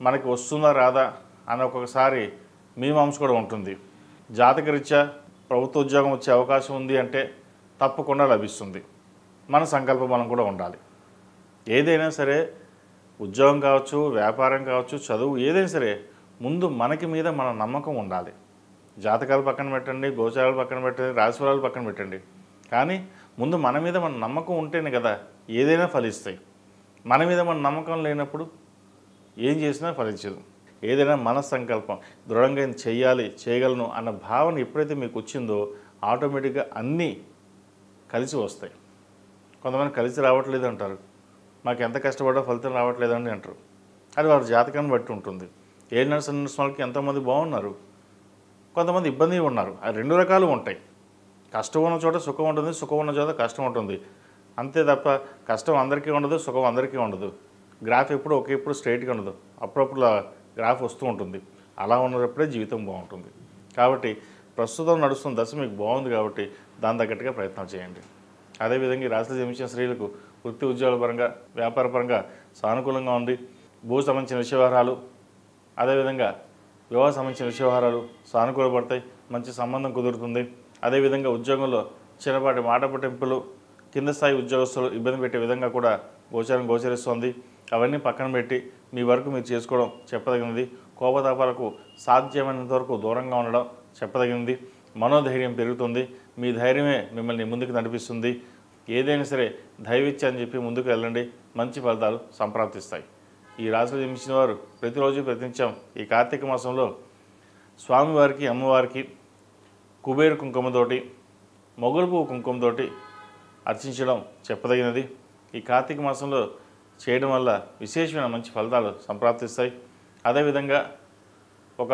మనకి వస్తుందా రాదా అని ఒక్కొక్కసారి మీమాంస కూడా ఉంటుంది. జాతకరీత్యా ప్రభుత్వ ఉద్యోగం వచ్చే అవకాశం ఉంది అంటే తప్పకుండా లభిస్తుంది. మన సంకల్ప బలం కూడా ఉండాలి. ఏదైనా సరే ఉద్యోగం కావచ్చు, వ్యాపారం కావచ్చు, చదువు ఏదైనా సరే ముందు మనకి మీద మన నమ్మకం ఉండాలి. జాతకాలు పక్కన పెట్టండి, గోచారాలు పక్కన పెట్టండి, రాశిఫలాలు పక్కన పెట్టండి. కానీ ముందు మన మీద మన నమ్మకం ఉంటేనే కదా ఏదైనా ఫలిస్తాయి. మన మీద మన నమ్మకం లేనప్పుడు ఏం చేసినా ఫలించదు. ఏదైనా మన సంకల్పం దృఢంగా చెయ్యాలి, చేయగలను అన్న భావన ఎప్పుడైతే మీకు వచ్చిందో ఆటోమేటిక్గా అన్నీ కలిసి వస్తాయి. కొంతమంది కలిసి రావట్లేదు అంటారు, మాకు ఎంత కష్టపడ్డా ఫలితం రావట్లేదని అంటారు. అది వారి జాతకాన్ని బట్టి ఉంటుంది. ఏడు నర్స్ వాళ్ళకి ఎంతోమంది బాగున్నారు, కొంతమంది ఇబ్బంది ఉన్నారు. ఆ రెండు రకాలు ఉంటాయి. కష్టం ఉన్న చోట సుఖం ఉంటుంది, సుఖం ఉన్న చోట కష్టం ఉంటుంది. అంతే తప్ప కష్టం అందరికీ ఉండదు, సుఖం అందరికీ ఉండదు. గ్రాఫ్ ఎప్పుడు ఒకేప్పుడు స్ట్రైట్గా ఉండదు, అప్పుడప్పుడు గ్రాఫ్ వస్తూ ఉంటుంది. అలా ఉన్నప్పుడే జీవితం బాగుంటుంది. కాబట్టి ప్రస్తుతం నడుస్తున్న దశ మీకు బాగుంది కాబట్టి దాని తగ్గట్టుగా ప్రయత్నం చేయండి. అదేవిధంగా ఈ రాశిలో జన్మించిన స్త్రీలకు వృత్తి ఉద్యోగాల పరంగా, వ్యాపార పరంగా సానుకూలంగా ఉంది. భూ సంబంధించిన విషయవహారాలు, అదేవిధంగా వివాహ సంబంధించిన విషయవహారాలు సానుకూలపడతాయి. మంచి సంబంధం కుదురుతుంది. అదేవిధంగా ఉద్యోగంలో చిన్నపాటి మాట పట్టింపులు, కింద స్థాయి ఉద్యోగస్తులు ఇబ్బంది పెట్టే విధంగా కూడా గోచరిస్తోంది. అవన్నీ పక్కన పెట్టి మీ వరకు మీరు చేసుకోవడం చెప్పదగినది. కోపతాపాలకు సాధ్యమైనంత వరకు దూరంగా ఉండడం చెప్పదగినది. మనోధైర్యం పెరుగుతుంది. మీ ధైర్యమే మిమ్మల్ని ముందుకు నడిపిస్తుంది. ఏదైనా సరే దైవిత్య అని చెప్పి ముందుకు వెళ్ళండి. మంచి ఫలితాలు సంప్రాప్తిస్తాయి. ఈ రాశిలో జన్మించిన వారు ప్రతిరోజు ప్రతినిత్యం ఈ కార్తీక మాసంలో స్వామివారికి, అమ్మవారికి కుబేరు కుంకుమతోటి, మొగలు పువ్వు కుంకుమతోటి అర్చించడం చెప్పదగినది. ఈ కార్తీక మాసంలో చేయడం వల్ల విశేషమైన మంచి ఫలితాలు సంప్రాప్తిస్తాయి. అదేవిధంగా ఒక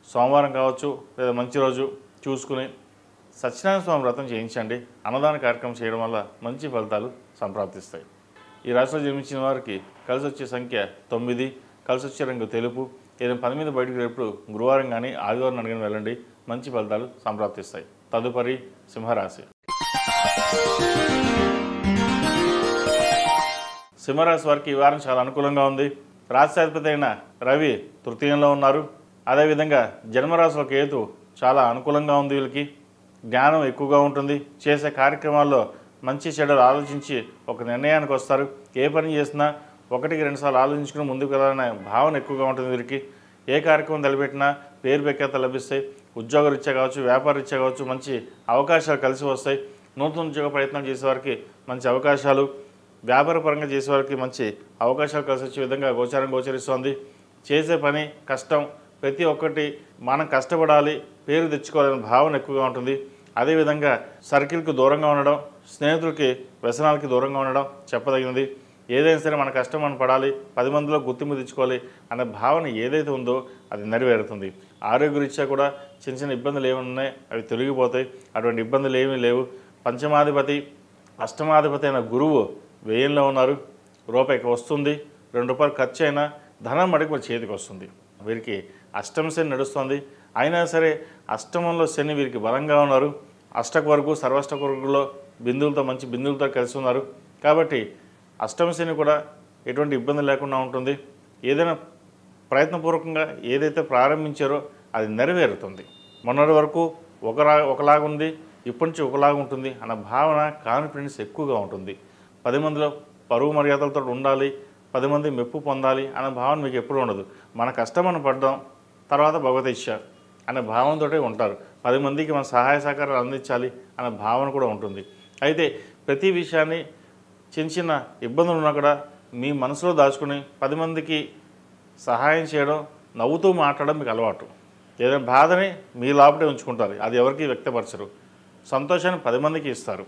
సోమవారం కావచ్చు లేదా మంచి రోజు చూసుకుని సత్యనారాయణ స్వామి వ్రతం చేయించండి. అన్నదాన కార్యక్రమం చేయడం వల్ల మంచి ఫలితాలు సంప్రాప్తిస్తాయి. ఈ రాశిలో జన్మించిన వారికి కలిసి వచ్చే సంఖ్య 9, కలిసి వచ్చే రంగు తెలుపు. ఏదైనా పని మీద బయటకు రేపు గురువారం కానీ ఆదివారం అడిగిన వెళ్ళండి. మంచి ఫలితాలు సంప్రాప్తిస్తాయి. తదుపరి సింహరాశి. సింహరాశి వారికి ఈ వారం చాలా అనుకూలంగా ఉంది. రాష్ట్రాధిపతి అయిన రవి తృతీయంలో ఉన్నారు. అదేవిధంగా జన్మరాశిలో కేతు చాలా అనుకూలంగా ఉంది. వీళ్ళకి జ్ఞానం ఎక్కువగా ఉంటుంది. చేసే కార్యక్రమాల్లో మంచి చెడులు ఆలోచించి ఒక నిర్ణయానికి వస్తారు. ఏ పని చేసినా 1-2 సార్లు ఆలోచించుకుని ముందుకు వెళ్ళాలనే భావన ఎక్కువగా ఉంటుంది వీరికి. ఏ కార్యక్రమం తలపెట్టినా పేరు ప్రఖ్యాత లభిస్తాయి. ఉద్యోగ రీత్యా కావచ్చు, వ్యాపార రీత్యా కావచ్చు మంచి అవకాశాలు కలిసి వస్తాయి. నూతన ఉద్యోగ ప్రయత్నం చేసేవారికి మంచి అవకాశాలు, వ్యాపార పరంగా చేసేవారికి మంచి అవకాశాలు కలిసి వచ్చే విధంగా గోచరిస్తోంది. చేసే పని కష్టం, ప్రతి ఒక్కటి మనం కష్టపడాలి, పేరు తెచ్చుకోవాలనే భావన ఎక్కువగా ఉంటుంది. అదేవిధంగా సర్కిల్కి దూరంగా ఉండడం, స్నేహితులకి వ్యసనాలకి దూరంగా ఉండడం చెప్పదగినది. ఏదైనా సరే మన కష్టం మనం పడాలి, 10 మందిలో గుర్తింపు తెచ్చుకోవాలి అనే భావన ఏదైతే ఉందో అది నెరవేరుతుంది. ఆరోగ్యరీత్యా కూడా చిన్న చిన్న ఇబ్బందులు ఏమి ఉన్నాయి అవి తొలగిపోతాయి. అటువంటి ఇబ్బందులు ఏమీ లేవు. పంచమాధిపతి, అష్టమాధిపతి అయిన గురువు వ్యయంలో ఉన్నారు. రూపాయికి వస్తుంది. 2 రూపాయలు ఖర్చు అయినా ధనం మటుకు చేతికి వస్తుంది. వీరికి అష్టమ శని నడుస్తుంది. అయినా సరే అష్టమంలో శని వీరికి బలంగా ఉన్నారు. అష్టక వరకు, సర్వాష్టక వరకులో బిందువులతో, మంచి బిందువులతో కలిసి ఉన్నారు. కాబట్టి అష్టమ శని కూడా ఎటువంటి ఇబ్బంది లేకుండా ఉంటుంది. ఏదైనా ప్రయత్నపూర్వకంగా ఏదైతే ప్రారంభించారో అది నెరవేరుతుంది. మొన్నటి వరకు ఒకలాగుంది, ఇప్పటి నుంచి ఒకలాగా ఉంటుంది అన్న భావన, కాన్ఫిడెన్స్ ఎక్కువగా ఉంటుంది. 10 మందిలో పరువు మర్యాదలతో ఉండాలి, 10 మంది మెప్పు పొందాలి అనే భావన మీకు ఎప్పుడూ ఉండదు. మన కష్టం మనం పడ్డాం, తర్వాత భగవతీచ్ఛ అనే భావనతో ఉంటారు. 10 మందికి మన సహాయ సహకారాలు అందించాలి అనే భావన కూడా ఉంటుంది. అయితే ప్రతి విషయాన్ని చిన్న చిన్న ఇబ్బందులు ఉన్నా కూడా మీ మనసులో దాచుకుని 10 మందికి సహాయం చేయడం, నవ్వుతూ మాట్లాడడం మీకు అలవాటు. ఏదైనా బాధని మీ లోపటే ఉంచుకుంటారు, అది ఎవరికి వ్యక్తపరచరు. సంతోషాన్ని 10 మందికి ఇస్తారు.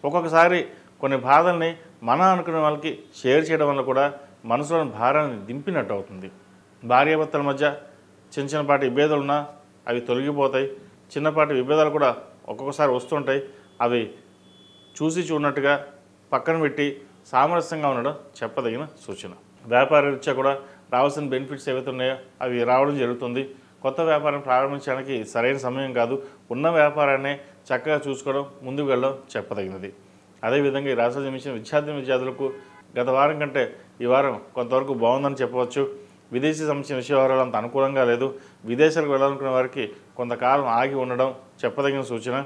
ఒక్కొక్కసారి కొన్ని బాధల్ని మన అనుకునే వాళ్ళకి షేర్ చేయడం వల్ల కూడా మనసులోని భారాన్ని దింపినట్టు అవుతుంది. భార్యాభర్తల మధ్య చిన్నపాటి విభేదాలు ఉన్నా అవి తొలగిపోతాయి. చిన్నపాటి విభేదాలు కూడా ఒక్కొక్కసారి వస్తుంటాయి. అవి చూసి చూడనట్టుగా పక్కన పెట్టి సామరస్యంగా ఉండడం చెప్పదగిన సూచన. వ్యాపార రీత్యా కూడా రావాల్సిన బెనిఫిట్స్ ఏవైతే ఉన్నాయో అవి రావడం జరుగుతుంది. కొత్త వ్యాపారం ప్రారంభించడానికి సరైన సమయం కాదు. ఉన్న వ్యాపారాన్ని చక్కగా చూసుకోవడం, ముందుకు వెళ్ళడం చెప్పదగినది. అదేవిధంగా ఈ రాశిలో జన్మించిన విద్యార్థులకు గత వారం కంటే ఈ వారం కొంతవరకు బాగుందని చెప్పవచ్చు. విదేశీ సంబంధించిన వ్యవహారాలు అంత అనుకూలంగా లేదు. విదేశాలకు వెళ్ళాలనుకునే వారికి కొంతకాలం ఆగి ఉండడం చెప్పదగిన సూచన.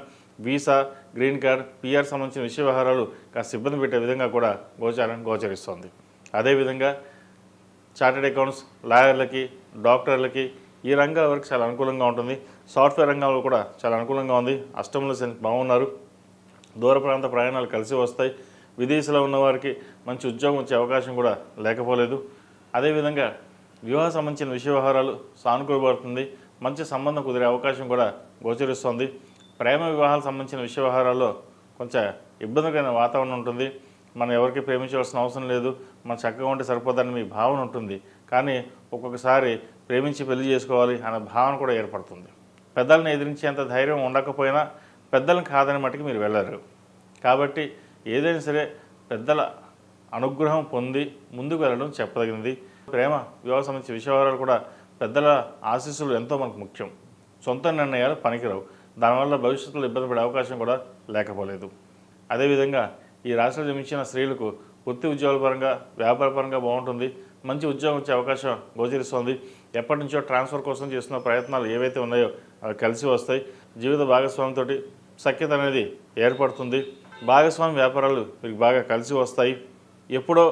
వీసా, గ్రీన్ కార్డ్, పిఆర్ సంబంధించిన వ్యవహారాలు కాస్త ఇబ్బంది పెట్టే విధంగా కూడా గోచరిస్తోంది. అదేవిధంగా చార్టెడ్ అకౌంట్స్, లాయర్లకి, డాక్టర్లకి ఈ రంగాల వరకు చాలా అనుకూలంగా ఉంటుంది. సాఫ్ట్వేర్ రంగంలో కూడా చాలా అనుకూలంగా ఉంది. అష్టంలో బాగున్నారు. దూర ప్రాంత ప్రయాణాలు కలిసి వస్తాయి. విదేశీలో ఉన్నవారికి మంచి ఉద్యోగం వచ్చే అవకాశం కూడా లేకపోలేదు. అదేవిధంగా వివాహ సంబంధించిన వ్యవహారాలు సానుకూలపడుతుంది. మంచి సంబంధం కుదిరే అవకాశం కూడా గోచరిస్తోంది. ప్రేమ వివాహాలకు సంబంధించిన వ్యవహారాల్లో కొంచెం ఇబ్బందికరమైన వాతావరణం ఉంటుంది. మనం ఎవరికి ప్రేమించవలసిన అవసరం లేదు, మన చక్కగా ఉంటే సరిపోదని మీ భావన ఉంటుంది. కానీ ఒక్కొక్కసారి ప్రేమించి పెళ్లి చేసుకోవాలి అనే భావన కూడా ఏర్పడుతుంది. పెద్దలను ఎదిరించేంత ధైర్యం ఉండకపోయినా పెద్దలను కాదని మట్టుకు మీరు వెళ్ళరు. కాబట్టి ఏదైనా సరే పెద్దల అనుగ్రహం పొంది ముందుకు వెళ్ళడం చెప్పదగినది. ప్రేమ వివాహ సంబంధించిన వ్యవహారాలు కూడా పెద్దల ఆశీస్సులు ఎంతో మనకు ముఖ్యం. సొంత నిర్ణయాలు పనికిరావు. దానివల్ల భవిష్యత్తులో ఇబ్బంది పడే అవకాశం కూడా లేకపోలేదు. అదేవిధంగా ఈ రాశిలో జన్మించిన స్త్రీలకు వృత్తి ఉద్యోగాల పరంగా, వ్యాపార పరంగా బాగుంటుంది. మంచి ఉద్యోగం వచ్చే అవకాశం గోచరిస్తోంది. ఎప్పటి నుంచో ట్రాన్స్ఫర్ కోసం చేస్తున్న ప్రయత్నాలు ఏవైతే ఉన్నాయో అవి కలిసి వస్తాయి. జీవిత భాగస్వామితో సఖ్యత అనేది ఏర్పడుతుంది. భాగస్వామి వ్యాపారాలు మీకు బాగా కలిసి వస్తాయి. ఎప్పుడో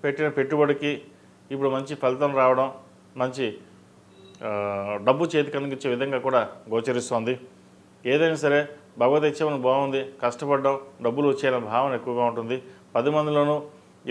పెట్టిన పెట్టుబడికి ఇప్పుడు మంచి ఫలితం రావడం, మంచి డబ్బు చేతికి అందించే విధంగా కూడా గోచరిస్తోంది. ఏదైనా సరే భగవదీచ్ఛ బాగుంది, కష్టపడ్డాం, డబ్బులు వచ్చేయాలనే భావన ఎక్కువగా ఉంటుంది. 10 మందిలోనూ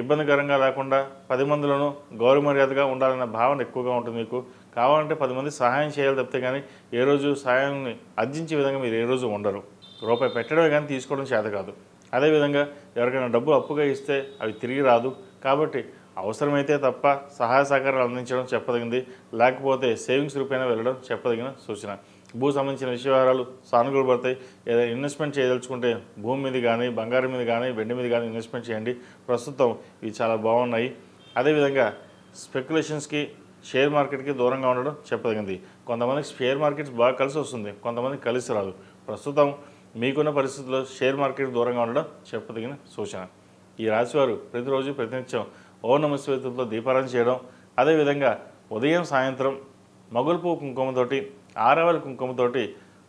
ఇబ్బందికరంగా లేకుండా 10 మందిలోనూ గౌరవ మర్యాదగా ఉండాలనే భావన ఎక్కువగా ఉంటుంది. మీకు కావాలంటే 10 మంది సహాయం చేయాలి తప్పితే కానీ ఏ రోజు సహాయాన్ని అర్జించే విధంగా మీరు ఏ రోజు ఉండరు. రూపాయి పెట్టడమే కానీ తీసుకోవడం చేత కాదు. అదేవిధంగా ఎవరికైనా డబ్బు అప్పుగా ఇస్తే అవి తిరిగి రాదు. కాబట్టి అవసరమైతే తప్ప సహాయ సహకారాలు అందించడం చెప్పదగింది. లేకపోతే సేవింగ్స్ రూపేణా వెళ్ళడం చెప్పదగిన సూచన. భూ సంబంధించిన వ్యవహారాలు సానుకూలపడతాయి. ఏదైనా ఇన్వెస్ట్మెంట్ చేయదలుచుకుంటే భూమి మీద కానీ, బంగారం మీద కానీ, వెండి మీద కానీ ఇన్వెస్ట్మెంట్ చేయండి. ప్రస్తుతం ఇవి చాలా బాగున్నాయి. అదేవిధంగా స్పెక్యులేషన్స్కి, షేర్ మార్కెట్కి దూరంగా ఉండడం చెప్పదగింది. కొంతమందికి షేర్ మార్కెట్స్ బాగా కలిసి వస్తుంది, కొంతమందికి కలిసి రాదు. ప్రస్తుతం మీకున్న పరిస్థితుల్లో షేర్ మార్కెట్ దూరంగా ఉండడం చెప్పదగిన సూచన. ఈ రాశివారు ప్రతిరోజు ప్రతినిత్యం ఓం నమః శివాయతో దీపారాధన చేయడం, అదేవిధంగా ఉదయం సాయంత్రం మగుల్పు కుంకుమతోటి, ఆరవల కుంకుమతోటి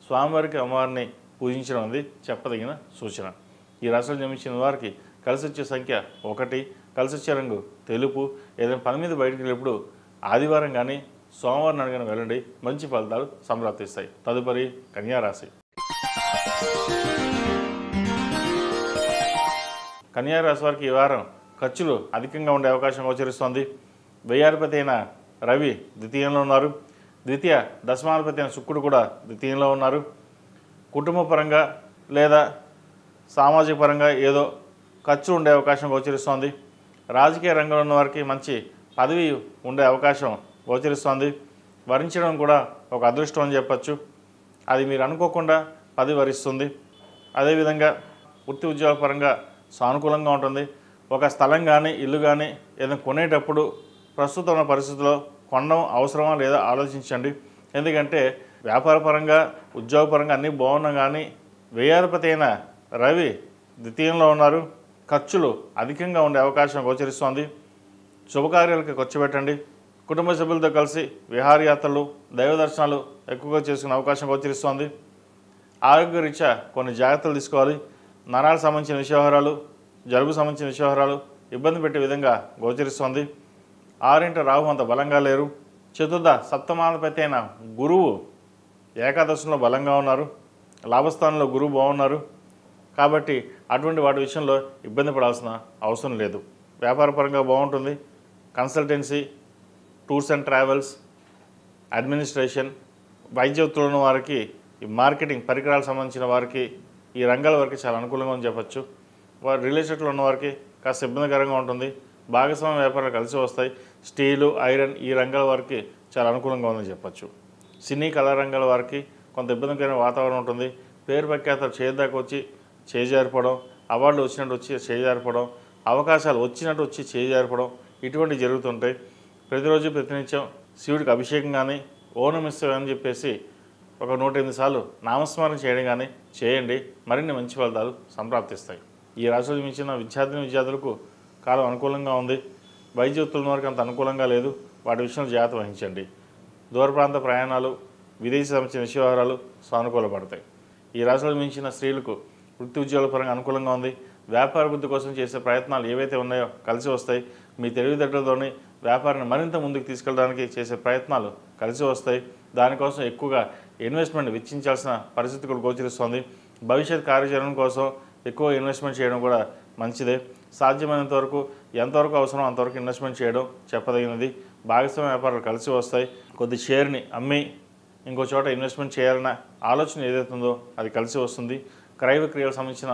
స్వామివారికి అమ్మవారిని పూజించడం అనేది చెప్పదగిన సూచన. ఈ రాశిలో జన్మించిన వారికి కలిసి వచ్చే సంఖ్య 1, కలిసి వచ్చే రంగు తెలుపు. ఏదైనా పని మీద బయటకు వెళ్ళినప్పుడు ఆదివారం కానీ సోమవారం నాడు వెళ్ళండి, మంచి ఫలితాలు సంప్రాప్తిస్తాయి. తదుపరి కన్యారాశి. కన్యారాశి వారికి ఈ వారం ఖర్చులు అధికంగా ఉండే అవకాశం గోచరిస్తోంది. వ్యయాధిపతి అయిన రవి ద్వితీయంలో ఉన్నారు. ద్వితీయ దశమాధిపతి అయిన శుక్రుడు కూడా ద్వితీయంలో ఉన్నారు. కుటుంబ పరంగా లేదా సామాజిక పరంగా ఏదో ఖర్చు ఉండే అవకాశం గోచరిస్తోంది. రాజకీయ రంగంలో ఉన్న వారికి మంచి పదవి ఉండే అవకాశం గోచరిస్తోంది. వరించడం కూడా ఒక అదృష్టం అని చెప్పచ్చు. అది మీరు అనుకోకుండా పదవి వరిస్తుంది. అదేవిధంగా వృత్తి ఉద్యోగ పరంగా సానుకూలంగా ఉంటుంది. ఒక స్థలం కానీ, ఇల్లు కానీ ఏదైనా కొనేటప్పుడు ప్రస్తుతం ఉన్న పరిస్థితుల్లో కొనడం అవసరమా లేదా ఆలోచించండి. ఎందుకంటే వ్యాపార పరంగా, ఉద్యోగపరంగా అన్నీ బాగున్నా కానీ వ్యయాధిపతి అయిన రవి ద్వితీయంలో ఉన్నారు. ఖర్చులు అధికంగా ఉండే అవకాశం గోచరిస్తోంది. శుభకార్యాలకు ఖర్చు పెట్టండి. కుటుంబ సభ్యులతో కలిసి విహారయాత్రలు, దైవ దర్శనాలు ఎక్కువగా చేసుకునే అవకాశం గోచరిస్తోంది. ఆరోగ్యరీత్యా కొన్ని జాగ్రత్తలు తీసుకోవాలి. నరాలకు సంబంధించిన విషయవహారాలు, జలుబు సంబంధించిన విషయవహారాలు ఇబ్బంది పెట్టే విధంగా గోచరిస్తోంది. 6 రాహు అంత బలంగా లేరు. చతుర్థ సప్తమాధిపతి అయిన గురువు ఏకాదశంలో బలంగా ఉన్నారు. లాభస్థానంలో గురువు బాగున్నారు. కాబట్టి అటువంటి వాటి విషయంలో ఇబ్బంది పడాల్సిన అవసరం లేదు. వ్యాపారపరంగా బాగుంటుంది. Consultancy, tours and travels, administration, వైద్య వృత్తులు ఉన్న వారికి, ఈ మార్కెటింగ్ పరికరాలకు సంబంధించిన వారికి, ఈ రంగాల వారికి చాలా అనుకూలంగా అని చెప్పచ్చు. వారి రియల్ ఎస్టేట్లో ఉన్న వారికి కాస్త ఇబ్బందికరంగా ఉంటుంది. భాగస్వామ్య వ్యాపారాలు కలిసి వస్తాయి. స్టీలు, ఐరన్ ఈ రంగాల వారికి చాలా అనుకూలంగా ఉందని చెప్పచ్చు. సినీ కళా రంగాల వారికి కొంత ఇబ్బందికరమైన వాతావరణం ఉంటుంది. పేరు ప్రఖ్యాతలు చేయదాకా వచ్చి చేజారిపోవడం, అవార్డులు వచ్చినట్టు వచ్చి చేజారిపోవడం, అవకాశాలు వచ్చినట్టు వచ్చి చేజారిపోవడం ఇటువంటివి జరుగుతుంటాయి. ప్రతిరోజు ప్రతినిత్యం శివుడికి అభిషేకం కానీ, ఓనమిస్తం అని చెప్పేసి ఒక 108 సార్లు నామస్మరణ చేయడం కానీ చేయండి. మరిన్ని మంచి ఫలితాలు సంప్రాప్తిస్తాయి. ఈ రాశిలో మించిన విద్యార్థులకు కాలం అనుకూలంగా ఉంది. వైద్య వృత్తుల వరకు అంత అనుకూలంగా లేదు. వాటి విషయంలో జాగ్రత్త వహించండి. దూర ప్రాంత ప్రయాణాలు, విదేశీ సంబంధించిన విషయవహారాలు సానుకూలపడతాయి. ఈ రాశిలో మించిన స్త్రీలకు వృత్తి ఉద్యోగాల పరంగా అనుకూలంగా ఉంది. వ్యాపార వృద్ధి కోసం చేసే ప్రయత్నాలు ఏవైతే ఉన్నాయో కలిసి వస్తాయి. మీ తెలివితేటలతోని వ్యాపారాన్ని మరింత ముందుకు తీసుకెళ్ళడానికి చేసే ప్రయత్నాలు కలిసి వస్తాయి. దానికోసం ఎక్కువగా ఇన్వెస్ట్మెంట్ వెచ్చించాల్సిన పరిస్థితి కూడా గోచరిస్తుంది. భవిష్యత్ కార్యాచరణ కోసం ఎక్కువ ఇన్వెస్ట్మెంట్ చేయడం కూడా మంచిదే. సాధ్యమైనంత వరకు ఎంతవరకు అవసరం అంతవరకు ఇన్వెస్ట్మెంట్ చేయడం చెప్పదగినది. భాగస్వామ్య వ్యాపారాలు కలిసి వస్తాయి. కొద్ది షేర్ని అమ్మి ఇంకో చోట ఇన్వెస్ట్మెంట్ చేయాలన్న ఆలోచన ఏదైతుందో అది కలిసి వస్తుంది. క్రయ విక్రయాలకు సంబంధించిన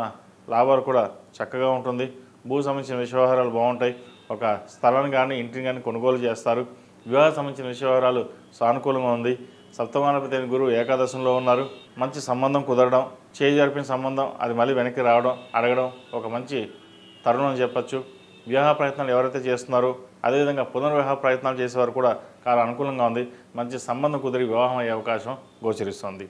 లాభాలు కూడా చక్కగా ఉంటుంది. భూ సంబంధించిన విషయవహారాలు బాగుంటాయి. ఒక స్థలాన్ని కానీ ఇంటిని కానీ కొనుగోలు చేస్తారు. వివాహ సంబంధించిన విషయవహారాలు సానుకూలంగా ఉంది. సప్తమాధిపతి అయిన గురువు ఏకాదశంలో ఉన్నారు. మంచి సంబంధం కుదరడం, జరిపిన సంబంధం అది మళ్ళీ వెనక్కి రావడం, అడగడం ఒక మంచి తరుణం అని చెప్పచ్చు. వివాహ ప్రయత్నాలు ఎవరైతే చేస్తున్నారో అదేవిధంగా పునర్వివాహ ప్రయత్నాలు చేసేవారు కూడా చాలా అనుకూలంగా ఉంది. మంచి సంబంధం కుదిరి వివాహం అయ్యే అవకాశం గోచరిస్తుంది.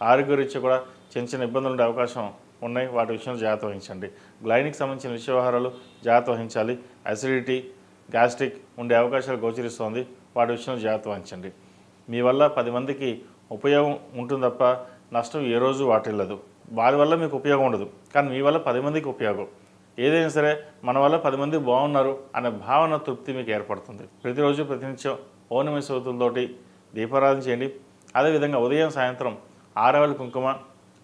ఆరోగ్యరీత్యా కూడా చిన్న చిన్న ఇబ్బందులు ఉండే అవకాశం ఉన్నాయి. వాటి విషయంలో జాగ్రత్త వహించండి. గ్లైనిక్ సంబంధించిన విషయవహారాలు జాగ్రత్త వహించాలి. అసిడిటీ, గ్యాస్ట్రిక్ ఉండే అవకాశాలు గోచరిస్తోంది. వాటి విషయంలో జాగ్రత్త వహించండి. మీ వల్ల 10 మందికి ఉపయోగం ఉంటుంది తప్ప నష్టం ఏ రోజు వాటిల్లదు. వారి వల్ల మీకు ఉపయోగం ఉండదు, కానీ మీ వల్ల 10 మందికి ఉపయోగం. ఏదైనా సరే మన వల్ల 10 మంది బాగున్నారు అనే భావన, తృప్తి మీకు ఏర్పడుతుంది. ప్రతిరోజు ప్రతినిత్యం ఓనమేశ్వతులతోటి దీపారాధన చేయండి. అదేవిధంగా ఉదయం సాయంత్రం ఆరవెల కుంకుమ,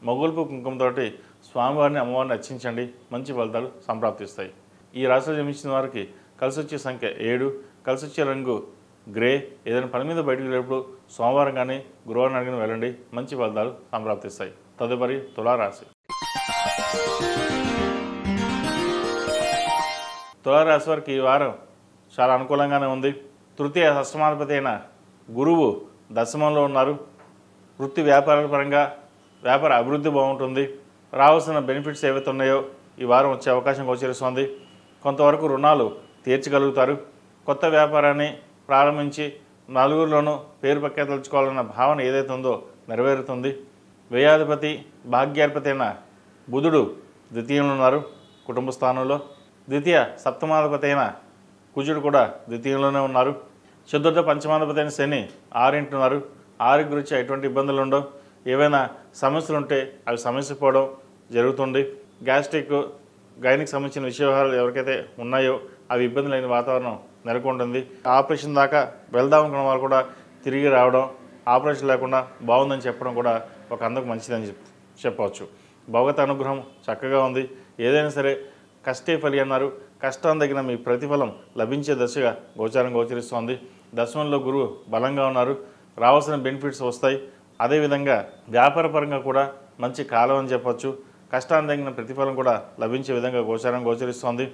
మొగుల్పు కుంకుమతోటి స్వామివారిని అమ్మవారిని అర్చించండి. మంచి ఫలితాలు సంప్రాప్తిస్తాయి. ఈ రాశిలో జన్మించిన వారికి కలిసి వచ్చే సంఖ్య 7, కలిసి వచ్చే రంగు గ్రే. ఏదైనా పని మీద బయటకు వెళ్ళేటప్పుడు సోమవారం కానీ గురువారం కానీ వెళ్ళండి. మంచి ఫలితాలు సంప్రాప్తిస్తాయి. తదుపరి తులారాశి. తులారాశి వారికి ఈ వారం చాలా అనుకూలంగానే ఉంది. తృతీయ షష్టమాధిపతి అయిన గురువు దశమంలో ఉన్నారు. వృత్తి వ్యాపారాల పరంగా వ్యాపార అభివృద్ధి బాగుంటుంది. రావాల్సిన బెనిఫిట్స్ ఏవైతే ఉన్నాయో ఈ వారం వచ్చే అవకాశం గోచరిస్తుంది. కొంతవరకు రుణాలు తీర్చగలుగుతారు. కొత్త వ్యాపారాన్ని ప్రారంభించి నలుగురిలోనూ పేరు ప్రఖ్యాతలుచుకోవాలన్న భావన ఏదైతే ఉందో నెరవేరుతుంది. వ్యయాధిపతి, భాగ్యాధిపతి అయిన బుధుడు ద్వితీయంలో ఉన్నారు కుటుంబ స్థానంలో. ద్వితీయ సప్తమాధిపతి అయిన కుజుడు కూడా ద్వితీయంలోనే ఉన్నారు. చతుర్థ పంచమాధిపతి అయిన శని 6 ఉన్నారు. 6 గురించి ఎటువంటి ఇబ్బందులు ఉండవు. ఏవైనా సమస్యలు ఉంటే అవి సమస్య పోవడం జరుగుతుంది. గ్యాస్ట్రిక్, గైనిక్ సంబంధించిన విషయవహారాలు ఎవరికైతే ఉన్నాయో అవి ఇబ్బంది లేని వాతావరణం నెలకొంటుంది. ఆపరేషన్ దాకా వెళ్దాం అనుకున్న వారు కూడా తిరిగి రావడం, ఆపరేషన్ లేకుండా బాగుందని చెప్పడం కూడా ఒక అందుకు మంచిదని చెప్పవచ్చు. భగవత్ అనుగ్రహం చక్కగా ఉంది. ఏదైనా సరే కష్టే ఫలి అన్నారు. కష్టం తగిన మీ ప్రతిఫలం లభించే దశగా గోచరిస్తోంది. దశమంలో గురువు బలంగా ఉన్నారు. రావాల్సిన బెనిఫిట్స్ వస్తాయి. అదేవిధంగా వ్యాపారపరంగా కూడా మంచి కాలం అని చెప్పచ్చు. కష్టాన్ని తగిన ప్రతిఫలం కూడా లభించే విధంగా గోచరిస్తోంది.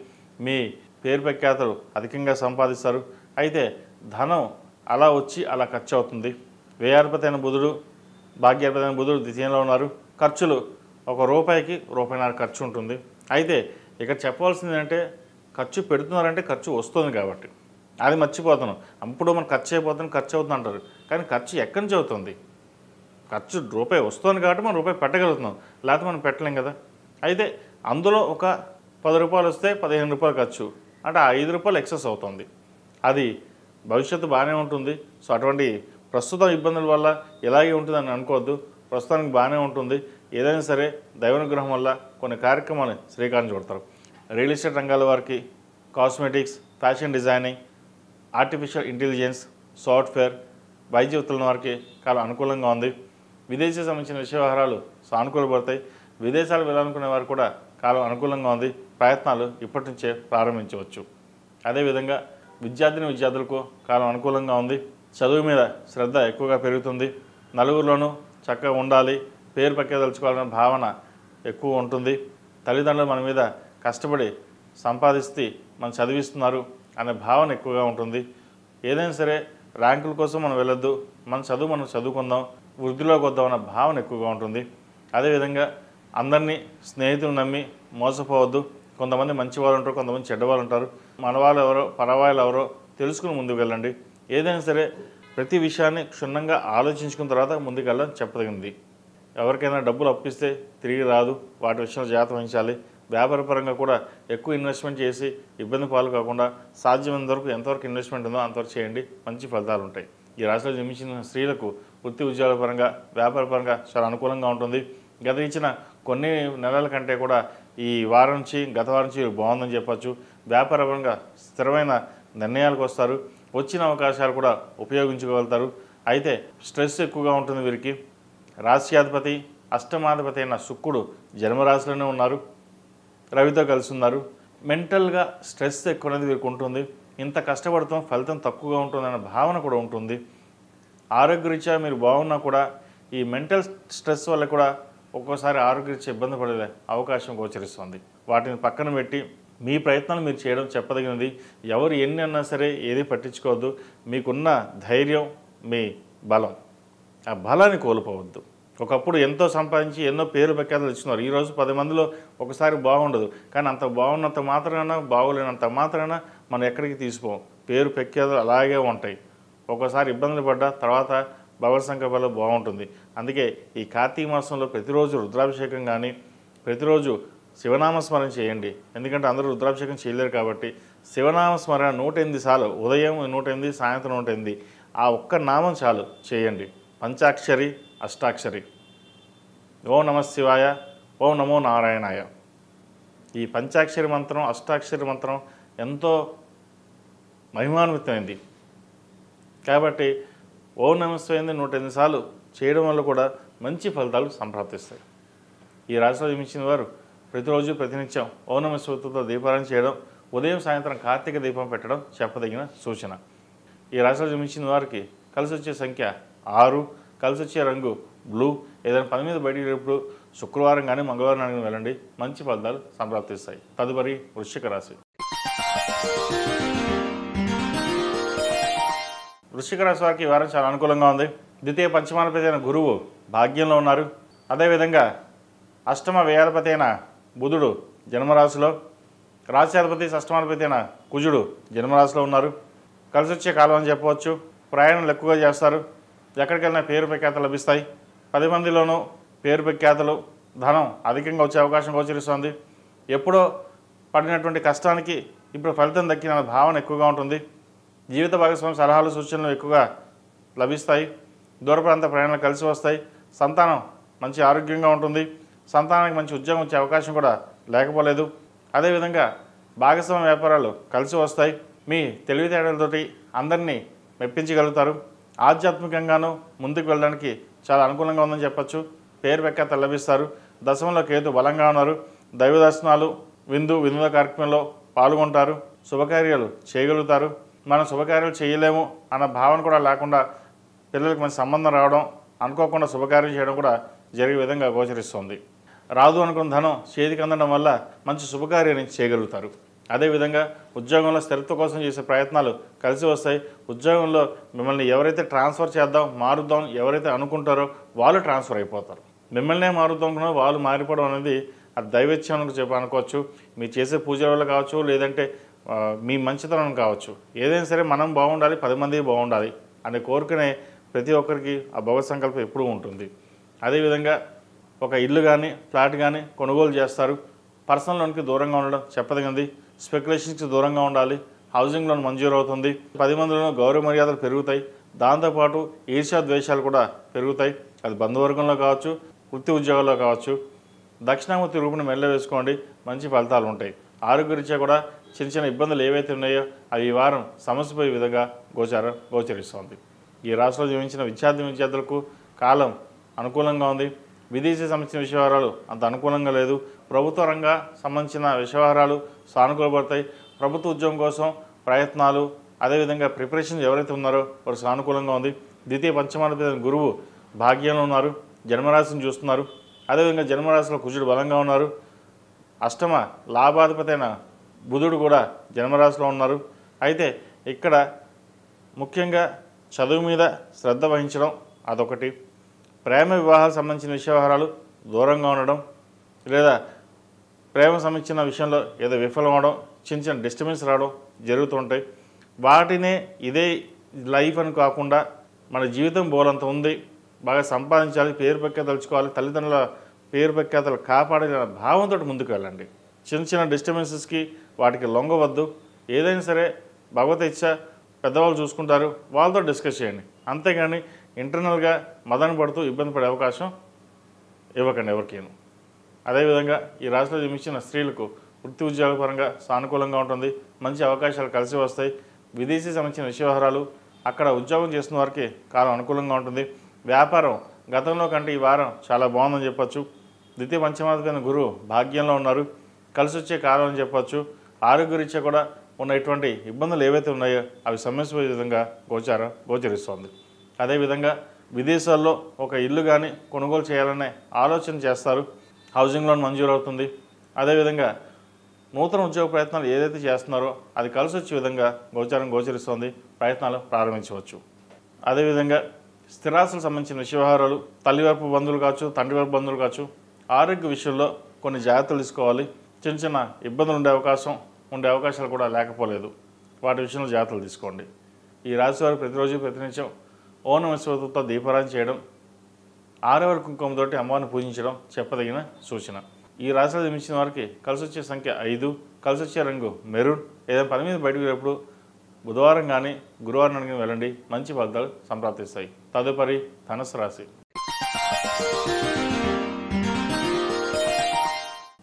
మీ పేరు ప్రఖ్యాతలు అధికంగా సంపాదిస్తారు. అయితే ధనం అలా వచ్చి అలా ఖర్చు అవుతుంది. వ్యయాధిపతి అయిన బుధుడు, భాగ్యాధిపతి అయిన బుధుడు ద్వితీయంలో ఉన్నారు. ఖర్చులు ₹1కి ₹1.5 ఖర్చు ఉంటుంది. అయితే ఇక్కడ చెప్పవలసింది ఏంటంటే ఖర్చు పెడుతున్నారంటే ఖర్చు వస్తుంది కాబట్టి అది మర్చిపోతున్నాం. అప్పుడు మనం ఖర్చు అయిపోతుంది, ఖర్చు అవుతుంది అంటారు. కానీ ఖర్చు ఎక్కడి నుంచి అవుతుంది? ఖర్చు రూపాయి వస్తుంది కాబట్టి మనం రూపాయి పెట్టగలుగుతున్నాం, లేకపోతే మనం పెట్టలేం కదా. అయితే అందులో ఒక ₹10 వస్తే ₹15 ఖర్చు అంటే ఆ ₹5 ఎక్సెస్ అవుతుంది. అది భవిష్యత్తు బాగానే ఉంటుంది. సో అటువంటి ప్రస్తుతం ఇబ్బందుల వల్ల ఇలాగే ఉంటుందని అనుకోవద్దు. ప్రస్తుతానికి బాగానే ఉంటుంది. ఏదైనా సరే దైవానుగ్రహం వల్ల కొన్ని కార్యక్రమాలు శ్రీకారం చుడతారు. రియల్ ఎస్టేట్ రంగాల వారికి, cosmetics, fashion designing, artificial intelligence, software, వైద్య వృత్తుల వారికి చాలా అనుకూలంగా ఉంది. విదేశీ సంబంధించిన విషయ వ్యవహారాలు సానుకూలపడతాయి. విదేశాలు వెళ్ళాలనుకునే వారు కూడా కాలం అనుకూలంగా ఉంది. ప్రయత్నాలు ఇప్పటి నుంచే ప్రారంభించవచ్చు. అదేవిధంగా విద్యార్థులకు కాలం అనుకూలంగా ఉంది. చదువు మీద శ్రద్ధ ఎక్కువగా పెరుగుతుంది. నలుగురిలోనూ చక్కగా ఉండాలి, పేరు పక్కేదలుచుకోవాలనే భావన ఎక్కువ ఉంటుంది. తల్లిదండ్రులు మన మీద కష్టపడి సంపాదిస్తే మనం చదివిస్తున్నారు అనే భావన ఎక్కువగా ఉంటుంది. ఏదైనా సరే ర్యాంకుల కోసం మనం వెళ్ళొద్దు, మన చదువు మనం చదువుకుందాం, వృద్ధిలోకి వద్దాం అన్న భావన ఎక్కువగా ఉంటుంది. అదేవిధంగా అందరినీ స్నేహితులు నమ్మి మోసపోవద్దు. కొంతమంది మంచి వాళ్ళు ఉంటారు, కొంతమంది చెడ్డవాళ్ళు ఉంటారు. మన వాళ్ళు ఎవరో పరవాళ్ళు ఎవరో తెలుసుకుని ముందుకు వెళ్ళండి. ఏదైనా సరే ప్రతి విషయాన్ని క్షుణ్ణంగా ఆలోచించుకున్న తర్వాత ముందుకు వెళ్ళడం చెప్పదగింది. ఎవరికైనా డబ్బులు అప్పిస్తే తిరిగి రాదు, వాటి విషయంలో జాగ్రత్త వహించాలి. వ్యాపారపరంగా కూడా ఎక్కువ ఇన్వెస్ట్మెంట్ చేసి ఇబ్బంది పాలు కాకుండా సాధ్యమైనంత వరకు ఎంతవరకు ఇన్వెస్ట్మెంట్ ఉందో అంతవరకు చేయండి, మంచి ఫలితాలు ఉంటాయి. ఈ రాశిలో జన్మించిన స్త్రీలకు వృత్తి ఉద్యోగాల పరంగా, వ్యాపారపరంగా చాలా అనుకూలంగా ఉంటుంది. గత ఇచ్చిన కొన్ని నెలల కంటే కూడా ఈ వారం నుంచి గత వారం నుంచి బాగుందని చెప్పచ్చు. వ్యాపారపరంగా స్థిరమైన నిర్ణయాలకు వస్తారు. వచ్చిన అవకాశాలు కూడా ఉపయోగించుకోగలుగుతారు. అయితే స్ట్రెస్ ఎక్కువగా ఉంటుంది వీరికి. రాశ్యాధిపతి, అష్టమాధిపతి అయిన శుక్రుడు జన్మరాశిలోనే ఉన్నారు, రవితో కలిసి ఉన్నారు. మెంటల్గా స్ట్రెస్ ఎక్కువ అనేది వీరికి ఉంటుంది. ఇంత కష్టపడతాం, ఫలితం తక్కువగా ఉంటుందన్న భావన కూడా ఉంటుంది. ఆరోగ్యరీత్యా మీరు బాగున్నా కూడా ఈ మెంటల్ స్ట్రెస్ వల్ల కూడా ఒక్కోసారి ఆరోగ్యరీత్యా ఇబ్బంది పడే అవకాశం గోచరిస్తుంది. వాటిని పక్కన పెట్టి మీ ప్రయత్నాలు మీరు చేయడం చెప్పదగినది. ఎవరు ఎన్ని అన్నా సరే ఏది పట్టించుకోవద్దు. మీకున్న ధైర్యం మీ బలం, ఆ బలాన్ని కోల్పోవద్దు. ఒకప్పుడు ఎంతో సంపాదించి ఎన్నో పేరు ప్రఖ్యాతలు ఇచ్చున్నారు. ఈరోజు 10 మందిలో ఒకసారి బాగుండదు, కానీ అంత బాగున్నంత మాత్రాన బాగోలేనంత మాత్రాన మనం ఎక్కడికి తీసిపోం. పేరు ప్రఖ్యాతలు అలాగే ఉంటాయి. ఒక్కోసారి ఇబ్బందులు పడ్డా తర్వాత భగవత్ సంకల్పంలో బాగుంటుంది. అందుకే ఈ కార్తీక మాసంలో ప్రతిరోజు రుద్రాభిషేకం కానీ, ప్రతిరోజు శివనామస్మరణ చేయండి. ఎందుకంటే అందరూ రుద్రాభిషేకం చేయలేరు కాబట్టి శివనామస్మరణ 108 సార్లు, ఉదయం 108, సాయంత్రం 108, ఆ ఒక్క నామం చాలు చేయండి. పంచాక్షరి, అష్టాక్షరి. ఓం నమ శివాయ, ఓం నమో నారాయణాయ. ఈ పంచాక్షరి మంత్రం, అష్టాక్షరి మంత్రం ఎంతో మహిమాన్వితమైంది కాబట్టి ఓం నమ శివాయ 108 సార్లు చేయడం వల్ల కూడా మంచి ఫలితాలు సంప్రాప్తిస్తాయి. ఈ రాశిలో జన్మించిన వారు ప్రతిరోజు ప్రతినిత్యం ఓం నమ శివతో దీపారాయణ చేయడం, ఉదయం సాయంత్రం కార్తీక దీపం పెట్టడం చెప్పదగిన సూచన. ఈ రాశిలో జన్మించిన వారికి కలిసి వచ్చే సంఖ్య 6, కలిసి వచ్చే రంగు బ్లూ. ఏదైనా పని మీద బయటికి వెళ్ళినప్పుడు శుక్రవారం కానీ మంగళవారం కానీ వెళ్ళండి, మంచి ఫలితాలు సంప్రాప్తిస్తాయి. తదుపరి వృశ్చిక రాశి. వృశ్చిక రాశి వారికి ఈ వారం చాలా అనుకూలంగా ఉంది. ద్వితీయ పంచమాధిపతి అయిన గురువు భాగ్యంలో ఉన్నారు. అదేవిధంగా అష్టమ వ్యయాధిపతి అయిన బుధుడు జన్మరాశిలో, రాశ్యాధిపతి షష్టమాధిపతి అయిన కుజుడు జన్మరాశిలో ఉన్నారు. కలిసి వచ్చే కాలం అని చెప్పవచ్చు. ప్రయాణాలు ఎక్కువగా చేస్తారు. ఎక్కడికి వెళ్ళినా పేరు ప్రఖ్యాతలు లభిస్తాయి. 10 మందిలోనూ పేరు ప్రఖ్యాతలు, ధనం అధికంగా వచ్చే అవకాశం గోచరిస్తుంది. ఎప్పుడో పడినటువంటి కష్టానికి ఇప్పుడు ఫలితం దక్కిన భావన ఎక్కువగా ఉంటుంది. జీవిత భాగస్వామి సలహాలు, సూచనలు ఎక్కువగా లభిస్తాయి. దూర ప్రాంత ప్రయాణాలు కలిసి వస్తాయి. సంతానం మంచి ఆరోగ్యంగా ఉంటుంది. సంతానానికి మంచి ఉద్యోగం వచ్చే అవకాశం కూడా లేకపోలేదు. అదేవిధంగా భాగస్వామి వ్యాపారాలు కలిసి వస్తాయి. మీ తెలివితేటలతోటి అందరినీ మెప్పించగలుగుతారు. ఆధ్యాత్మికంగానూ ముందుకు వెళ్ళడానికి చాలా అనుకూలంగా ఉందని చెప్పచ్చు. పేరు ప్రఖ్యాతలు లభిస్తారు. దశమంలో కేతు బలంగా ఉన్నారు. దైవ దర్శనాలు, వినోద కార్యక్రమంలో పాల్గొంటారు. శుభకార్యాలు చేయగలుగుతారు. మనం శుభకార్యాలు చేయలేము అన్న భావన కూడా లేకుండా పిల్లలకు మంచి సంబంధం రావడం, అనుకోకుండా శుభకార్యం చేయడం కూడా జరిగే విధంగా గోచరిస్తుంది. రాదు అనుకున్న ధనం చేతికి అందడం వల్ల మంచి శుభకార్యాన్ని చేయగలుగుతారు. అదేవిధంగా ఉద్యోగంలో స్థిరత్వం కోసం చేసే ప్రయత్నాలు కలిసి వస్తాయి. ఉద్యోగంలో మిమ్మల్ని ఎవరైతే ట్రాన్స్ఫర్ చేద్దాం, మారుద్దాం ఎవరైతే అనుకుంటారో వాళ్ళు ట్రాన్స్ఫర్ అయిపోతారు. మిమ్మల్నే మారుద్దాం అనుకున్నా వాళ్ళు మారిపోవడం అనేది అది దైవేచ్ఛ అనుకోవచ్చు. మీరు చేసే పూజల వల్ల కావచ్చు, లేదంటే మీ మంచితనం కావచ్చు. ఏదైనా సరే మనం బాగుండాలి, 10 మంది బాగుండాలి అనే కోరికనే ప్రతి ఒక్కరికి ఆ భగవత్ సంకల్పం ఎప్పుడూ ఉంటుంది. అదేవిధంగా ఒక ఇల్లు కానీ, ఫ్లాట్ కానీ కొనుగోలు చేస్తారు. పర్సనల్ లోన్కి దూరంగా ఉండడం చెప్పదగింది. స్పెక్యులేషన్స్కి దూరంగా ఉండాలి. హౌసింగ్ లోన్ మంజూరు అవుతుంది. 10 మందిలోనూ గౌరవ మర్యాదలు పెరుగుతాయి. దాంతోపాటు ఈర్ష్యా ద్వేషాలు కూడా పెరుగుతాయి. అది బంధువర్గంలో కావచ్చు, వృత్తి ఉద్యోగాల్లో కావచ్చు. దక్షిణామూర్తి రూపుని మెల్ల వేసుకోండి, మంచి ఫలితాలు ఉంటాయి. ఆరోగ్యరీత్యా కూడా చిన్న చిన్న ఇబ్బందులు ఏవైతే ఉన్నాయో అవి ఈ వారం సమస్యపోయే విధంగా గోచరిస్తోంది. ఈ రాశిలో జీవించిన విద్యార్థులకు కాలం అనుకూలంగా ఉంది. విదేశీ సంబంధించిన విషయవారాలు అంత అనుకూలంగా లేదు. ప్రభుత్వ రంగ సంబంధించిన విషయవారాలు సానుకూలపడతాయి. ప్రభుత్వ ఉద్యోగం కోసం ప్రయత్నాలు, అదేవిధంగా ప్రిపరేషన్ ఎవరైతే ఉన్నారో వారు సానుకూలంగా ఉంది. ద్వితీయ పంచమాధిపతి గురువు భాగ్యంలో ఉన్నారు, జన్మరాశిని చూస్తున్నారు. అదేవిధంగా జన్మరాశిలో కుజుడు బలంగా ఉన్నారు. అష్టమ లాభాధిపతి అయిన బుధుడు కూడా జన్మరాశిలో ఉన్నారు. అయితే ఇక్కడ ముఖ్యంగా చదువు మీద శ్రద్ధ వహించడం అదొకటి. ప్రేమ వివాహాలకు సంబంధించిన విషయవహారాలు దూరంగా ఉండడం, లేదా ప్రేమ సంబంధించిన విషయంలో ఏదో విఫలం అవడం, చిన్న చిన్న డిస్టర్బెన్స్ రావడం జరుగుతుంటాయి. వాటినే ఇదే లైఫ్ అని కాకుండా మన జీవితం బోలంత ఉంది, బాగా సంపాదించాలి, పేరు ప్రఖ్యాతలు తలుచుకోవాలి, తల్లిదండ్రుల పేరు ప్రఖ్యాతలు కాపాడే భావంతో ముందుకు వెళ్ళండి. చిన్న చిన్న డిస్టర్బెన్సెస్కి వాటికి లొంగవద్దు. ఏదైనా సరే భగవత ఇచ్చ పెద్దవాళ్ళు చూసుకుంటారు, వాళ్ళతో డిస్కస్ చేయండి. అంతేగాని ఇంటర్నల్గా మదన పడుతూ ఇబ్బంది పడే అవకాశం ఇవ్వకండి ఎవరికేను. అదేవిధంగా ఈ రాశిలో జన్మించిన స్త్రీలకు వృత్తి ఉద్యోగ పరంగా సానుకూలంగా ఉంటుంది. మంచి అవకాశాలు కలిసి వస్తాయి. విదేశీ సంబంధించిన విషయవహారాలు, అక్కడ ఉద్యోగం చేస్తున్న వారికి కాలం అనుకూలంగా ఉంటుంది. వ్యాపారం గతంలో కంటే ఈ వారం చాలా బాగుందని చెప్పచ్చు. ద్వితీయ పంచమాధిపతి గురువు భాగ్యంలో ఉన్నారు, కలిసి వచ్చే కాలం అని చెప్పచ్చు. ఆరోగ్యరీత్యా కూడా ఉన్న ఇటువంటి ఇబ్బందులు ఏవైతే ఉన్నాయో అవి సమస్య విధంగా గోచరిస్తోంది. అదేవిధంగా విదేశాల్లో ఒక ఇల్లు కానీ కొనుగోలు చేయాలనే ఆలోచన చేస్తారు. హౌసింగ్ లోన్ మంజూరు అవుతుంది. అదేవిధంగా నూతన ఉద్యోగ ప్రయత్నాలు ఏదైతే చేస్తున్నారో అది కలిసి వచ్చే విధంగా గోచరిస్తోంది. ప్రయత్నాలు ప్రారంభించవచ్చు. అదేవిధంగా స్థిరాస్తులకు సంబంధించిన విషయవహారాలు, తల్లి వైపు బంధువులు కావచ్చు, తండ్రి వైపు బంధువులు కావచ్చు, ఆరోగ్య విషయంలో కొన్ని జాగ్రత్తలు తీసుకోవాలి. చిన్న చిన్న ఇబ్బందులు ఉండే అవకాశాలు కూడా లేకపోలేదు. వాటి విషయంలో జాగ్రత్తలు తీసుకోండి. ఈ రాశి వారు ప్రతిరోజు ప్రతినిత్యం ఓం నమః శివాయతో దీపారాధన చేయడం, ఆరవర కుంకుమతోటి అమ్మవారిని పూజించడం చెప్పదగిన సూచన. ఈ రాశిలో జన్మించిన వారికి కలిసి వచ్చే సంఖ్య 5, కలిసి వచ్చే రంగు మెరూన్. ఏదైనా పని మీద బయటకు వెళ్ళినప్పుడు బుధవారం కానీ గురువారం కానీ వెళ్ళండి, మంచి ఫలితాలు సంప్రాప్తిస్తాయి. తదుపరి ధనుసు రాశి.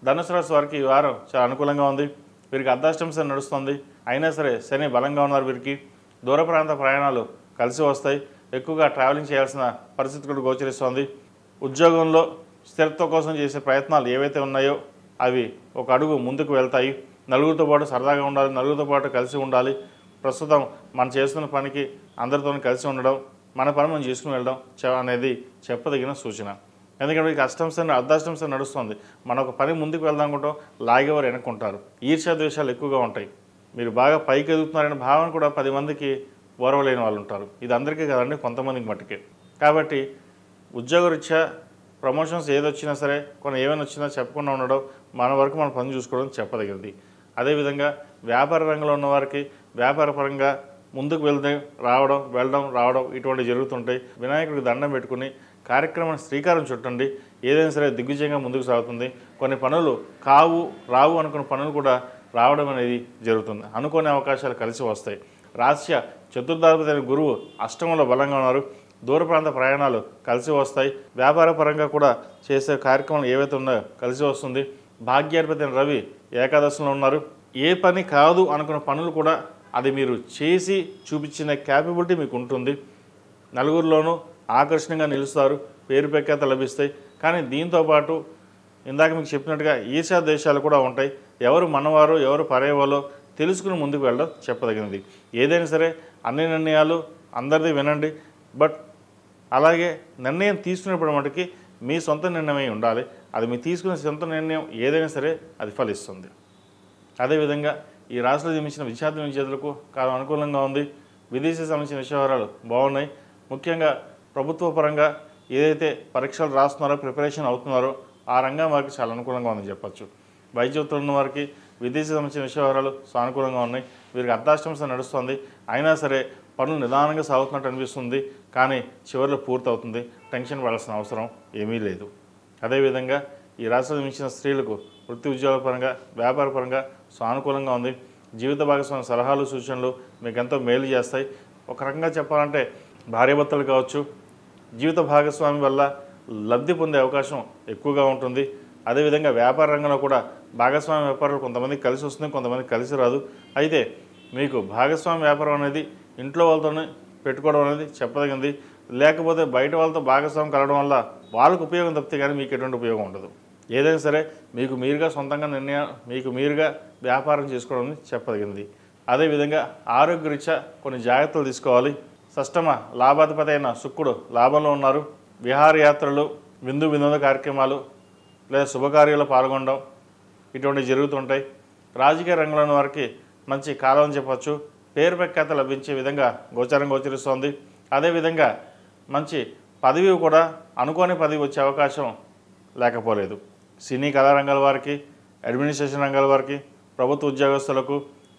ధనుసు రాశి వారికి ఈ వారం చాలా అనుకూలంగా ఉంది. వీరికి అర్ధాష్టమ శని నడుస్తుంది. అయినా సరే శని బలంగా ఉన్నారు. వీరికి దూర ప్రాంత ప్రయాణాలు కలిసి వస్తాయి. ఎక్కువగా ట్రావెలింగ్ చేయాల్సిన పరిస్థితి కూడా గోచరిస్తోంది. ఉద్యోగంలో స్థిరత్వం కోసం చేసే ప్రయత్నాలు ఏవైతే ఉన్నాయో అవి ఒక అడుగు ముందుకు వెళ్తాయి. నలుగురితో పాటు సరదాగా ఉండాలి, నలుగురితో పాటు కలిసి ఉండాలి. ప్రస్తుతం మనం చేస్తున్న పనికి అందరితో కలిసి ఉండడం, మన పని మనం చేసుకుని వెళ్ళడం అనేది చెప్పదగిన సూచన. ఎందుకంటే మీకు అర్ధాష్టమ శని నడుస్తుంది. మన ఒక పని ముందుకు వెళ్దాం అనుకుంటాం, లాగేవారు వెనక్కుంటారు. ఈర్ష్యా ద్వేషాలు ఎక్కువగా ఉంటాయి. మీరు బాగా పైకి ఎదుగుతున్నారనే భావన కూడా 10 మందికి ఓర్వలేని వాళ్ళు ఉంటారు. ఇది అందరికీ కదండి, కొంతమందికి మట్టుకే. కాబట్టి ఉద్యోగరీత్యా ప్రమోషన్స్ ఏదొచ్చినా సరే, ఏమైనా వచ్చినా చెప్పకుండా ఉండడం, మన వరకు మన పని చూసుకోవడం చెప్పదగినది. అదేవిధంగా వ్యాపార రంగంలో ఉన్నవారికి వ్యాపారపరంగా ముందుకు వెళ్ళడం రావడం ఇటువంటి జరుగుతుంటాయి. వినాయకుడికి దండం పెట్టుకుని కార్యక్రమాన్ని శ్రీకారం చుట్టండి. ఏదైనా సరే దిగ్విజయంగా ముందుకు సాగుతుంది. కొన్ని పనులు రావు అనుకున్న పనులు కూడా రావడం అనేది జరుగుతుంది. అనుకోని అవకాశాలు కలిసి వస్తాయి. రాశి చతుర్థాధిపతి గురువు అష్టమంలో బలంగా ఉన్నారు. దూర ప్రాంత ప్రయాణాలు కలిసి వస్తాయి. వ్యాపార పరంగా కూడా చేసే కార్యక్రమాలు ఏవైతే ఉన్నాయో కలిసి వస్తుంది. భాగ్యాధిపతి రవి ఏకాదశంలో ఉన్నారు. ఏ పని కాదు అనుకున్న పనులు కూడా అది మీరు చేసి చూపించిన క్యాపబిలిటీ మీకు ఉంటుంది. నలుగురిలోనూ ఆకర్షణీయంగా నిలుస్తారు, పేరు ప్రఖ్యాత లభిస్తాయి. కానీ దీంతోపాటు ఇందాక మీకు చెప్పినట్టుగా ఈర్ష్యా దేశాలు కూడా ఉంటాయి. ఎవరు మనవారో ఎవరు పరేవాలో తెలుసుకుని ముందుకు వెళ్ళడం చెప్పదగినది. ఏదైనా సరే అన్ని నిర్ణయాలు అందరిది వినండి. బట్ అలాగే నిర్ణయం తీసుకునేప్పుడు మటుకి మీ సొంత నిర్ణయమై ఉండాలి. అది మీరు తీసుకునే సొంత నిర్ణయం ఏదైనా సరే అది ఫలిస్తుంది. అదేవిధంగా ఈ రాశిలో జన్మించిన విద్యార్థులకు కాలం అనుకూలంగా ఉంది. విదేశీ సంబంధించిన విషయవహారాలు బాగున్నాయి. ముఖ్యంగా ప్రభుత్వ పరంగా ఏదైతే పరీక్షలు రాస్తున్నారో, ప్రిపరేషన్ అవుతున్నారో ఆ రంగం వారికి చాలా అనుకూలంగా ఉందని చెప్పచ్చు. వైద్యులు ఉన్న వారికి విదేశీ సంబంధించిన విషయవహారాలు సానుకూలంగా ఉన్నాయి. వీరికి అర్ధాష్టమ శని నడుస్తుంది. అయినా సరే పనులు నిదానంగా సాగుతున్నట్టు అనిపిస్తుంది. కానీ చివరిలో పూర్తవుతుంది. టెన్షన్ పడాల్సిన అవసరం ఏమీ లేదు. అదేవిధంగా ఈ రాశిలో జన్మించిన స్త్రీలకు వృత్తి ఉద్యోగ పరంగా వ్యాపార పరంగా సానుకూలంగా ఉంది. జీవిత భాగస్వామి సలహాలు సూచనలు మీకు ఎంతో మేలు చేస్తాయి. ఒక రకంగా చెప్పాలంటే భార్యాభర్తలు కావచ్చు, జీవిత భాగస్వామి వల్ల లబ్ధి పొందే అవకాశం ఎక్కువగా ఉంటుంది. అదేవిధంగా వ్యాపార రంగంలో కూడా భాగస్వామి వ్యాపారాలు కొంతమందికి కలిసి వస్తుంది, కొంతమందికి కలిసి రాదు. అయితే మీకు భాగస్వామి వ్యాపారం అనేది ఇంట్లో వాళ్ళతోనే పెట్టుకోవడం అనేది చెప్పదగింది. లేకపోతే బయట వాళ్ళతో భాగస్వామి కలవడం వల్ల వాళ్ళకు ఉపయోగం తప్పితే కానీ మీకు ఎటువంటి ఉపయోగం ఉండదు. ఏదైనా సరే మీకు మీరుగా సొంతంగా మీకు మీరుగా వ్యాపారం చేసుకోవడం చెప్పదగింది. అదేవిధంగా ఆరోగ్యరీత్యా కొన్ని జాగ్రత్తలు తీసుకోవాలి. షష్టమ లాభాధిపతి అయిన శుక్రుడు లాభంలో ఉన్నారు. విహారయాత్రలు, వినోద కార్యక్రమాలు లేదా శుభకార్యాల్లో పాల్గొనడం ఇటువంటివి జరుగుతుంటాయి. రాజకీయ రంగంలోని వారికి మంచి కాలం అని చెప్పచ్చు. పేరు ప్రఖ్యాత లభించే విధంగా గోచరిస్తోంది. అదేవిధంగా మంచి పదవి కూడా అనుకోని పదవి వచ్చే అవకాశం లేకపోలేదు. సినీ కళారంగాల వారికి, అడ్మినిస్ట్రేషన్ రంగాల వారికి, ప్రభుత్వ ఉద్యోగస్తులకు,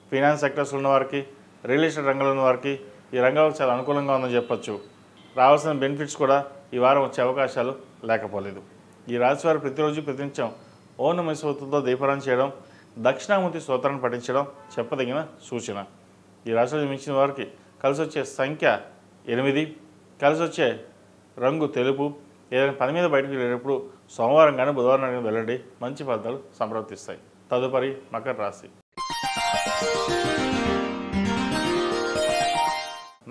ఫైనాన్స్ సెక్టర్స్ ఉన్న వారికి, రియల్ ఎస్టేట్ రంగంలో ఉన్న వారికి ఈ రంగాలకు చాలా అనుకూలంగా ఉందని చెప్పచ్చు. రావాల్సిన బెనిఫిట్స్ కూడా ఈ వారం వచ్చే అవకాశాలు లేకపోలేదు. ఈ రాశి వారు ప్రతిరోజు ప్రతినిత్యం ఓం నమః శివాయతో దీపారాధన చేయడం, దక్షిణామూర్తి స్తోత్రాన్ని పఠించడం చెప్పదగిన సూచన. ఈ రాశిలో జన్మించిన వారికి కలిసి వచ్చే సంఖ్య 8, కలిసి వచ్చే రంగు తెలుపు. ఏదైనా పని మీద బయటకు వెళ్ళేటప్పుడు సోమవారం కానీ బుధవారం కానీ వెళ్ళండి, మంచి ఫలితాలు సంప్రాప్తిస్తాయి. తదుపరి మకర రాశి.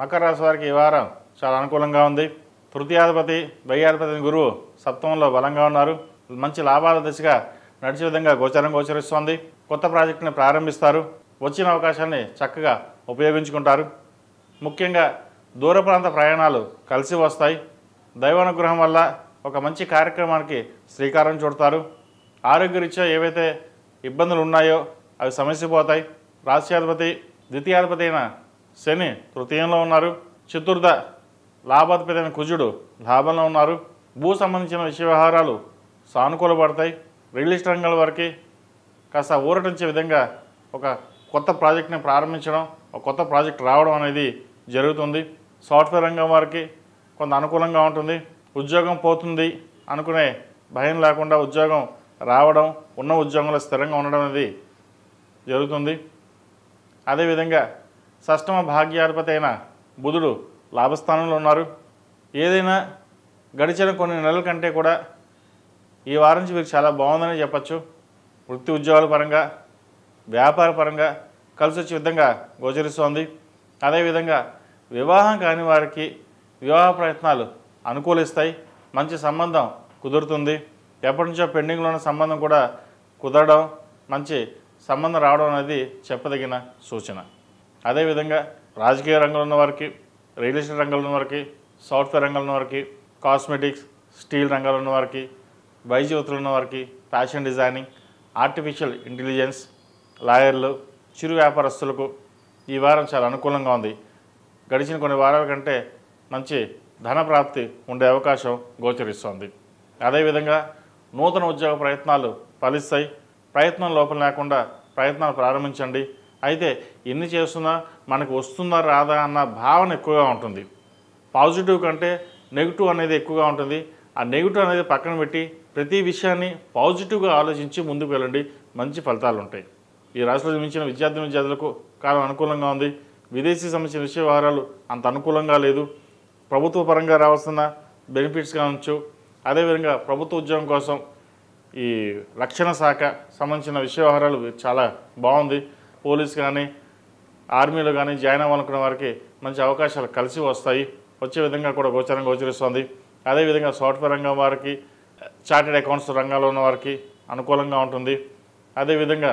మకర రాశి వారికి ఈ వారం చాలా అనుకూలంగా ఉంది. తృతీయాధిపతి, వ్యయాధిపతి గురువు సప్తమంలో బలంగా ఉన్నారు. మంచి లాభాల దిశగా నడిచే విధంగా గోచరిస్తోంది. కొత్త ప్రాజెక్టుని ప్రారంభిస్తారు. వచ్చిన అవకాశాన్ని చక్కగా ఉపయోగించుకుంటారు. ముఖ్యంగా దూర ప్రాంత ప్రయాణాలు కలిసి వస్తాయి. దైవానుగ్రహం వల్ల ఒక మంచి కార్యక్రమానికి శ్రీకారం చుడతారు. ఆరోగ్యరీత్యా ఏవైతే ఇబ్బందులు ఉన్నాయో అవి సమస్యపోతాయి. రాశ్యాధిపతి, ద్వితీయాధిపతి అయిన శని తృతీయంలో ఉన్నారు. చతుర్థ లాభాధిపతి అయిన కుజుడు లాభంలో ఉన్నారు. భూ సంబంధించిన విషయ వ్యవహారాలు సానుకూలపడతాయి. రియల్ ఎస్టేట్ రంగాల వారికి కాస్త ఊరటించే విధంగా ఒక కొత్త ప్రాజెక్ట్ని ప్రారంభించడం, ఒక కొత్త ప్రాజెక్ట్ రావడం అనేది జరుగుతుంది. సాఫ్ట్వేర్ రంగం వారికి కొంత అనుకూలంగా ఉంటుంది. ఉద్యోగం పోతుంది అనుకునే భయం లేకుండా ఉద్యోగం రావడం, ఉన్న ఉద్యోగంలో స్థిరంగా ఉండడం అనేది జరుగుతుంది. అదేవిధంగా షష్టమ భాగ్యాధిపతి అయిన బుధుడు లాభస్థానంలో ఉన్నారు. ఏదైనా గడిచిన కొన్ని నెలల కంటే కూడా ఈ వారం నుంచి మీకు చాలా బాగుందని చెప్పచ్చు. వృత్తి ఉద్యోగాల పరంగా, వ్యాపార పరంగా కలిసి వచ్చే విధంగా గోచరిస్తోంది. అదేవిధంగా వివాహం కాని వారికి వివాహ ప్రయత్నాలు అనుకూలిస్తాయి. మంచి సంబంధం కుదురుతుంది. ఎప్పటి నుంచో పెండింగ్లో ఉన్న సంబంధం కూడా కుదరడం, మంచి సంబంధం రావడం అనేది చెప్పదగిన సూచన. అదేవిధంగా రాజకీయ రంగంలో ఉన్న వారికి, రియల్ ఎస్టేట్ రంగంలో ఉన్న వారికి, సాఫ్ట్వేర్ రంగంలో ఉన్న వారికి, కాస్మెటిక్స్, స్టీల్ రంగాల్లో ఉన్న వారికి, వైద్యులు ఉన్న వారికి, ఫ్యాషన్ డిజైనింగ్, ఆర్టిఫిషియల్ ఇంటెలిజెన్స్, లాయర్లు, చిరు వ్యాపారస్తులకు ఈ వారం చాలా అనుకూలంగా ఉంది. గడిచిన కొన్ని వారాల కంటే మంచి ధన ప్రాప్తి ఉండే అవకాశం గోచరిస్తోంది. అదేవిధంగా నూతన ఉద్యోగ ప్రయత్నాలు ఫలిస్తాయి. ప్రయత్నం లోపం లేకుండా ప్రయత్నాలు ప్రారంభించండి. అయితే ఎన్ని చేస్తున్నా మనకు వస్తుందా రాదా అన్న భావన ఎక్కువగా ఉంటుంది. పాజిటివ్ కంటే నెగిటివ్ అనేది ఎక్కువగా ఉంటుంది. ఆ నెగిటివ్ అనేది పక్కన పెట్టి ప్రతి విషయాన్ని పాజిటివ్గా ఆలోచించి ముందుకు వెళ్ళండి, మంచి ఫలితాలు ఉంటాయి. ఈ రాశిలో జన్మించిన విద్యార్థులకు కాలం అనుకూలంగా ఉంది. విదేశీ సంబంధించిన విషయ వ్యవహారాలు అంత అనుకూలంగా లేదు. ప్రభుత్వ పరంగా రావాల్సిన బెనిఫిట్స్ కావచ్చు, అదేవిధంగా ప్రభుత్వ ఉద్యోగం కోసం ఈ రక్షణ శాఖ సంబంధించిన విషయ వ్యవహారాలు చాలా బాగుంది. పోలీస్ కానీ ఆర్మీలో కానీ జాయిన్ అవ్వాలనుకున్న వారికి మంచి అవకాశాలు కలిసి వస్తాయి, వచ్చే విధంగా కూడా గోచరిస్తోంది. అదేవిధంగా సాఫ్ట్వేర్ రంగం వారికి, చార్టెడ్ అకౌంట్స్ రంగాల్లో ఉన్న వారికి అనుకూలంగా ఉంటుంది. అదేవిధంగా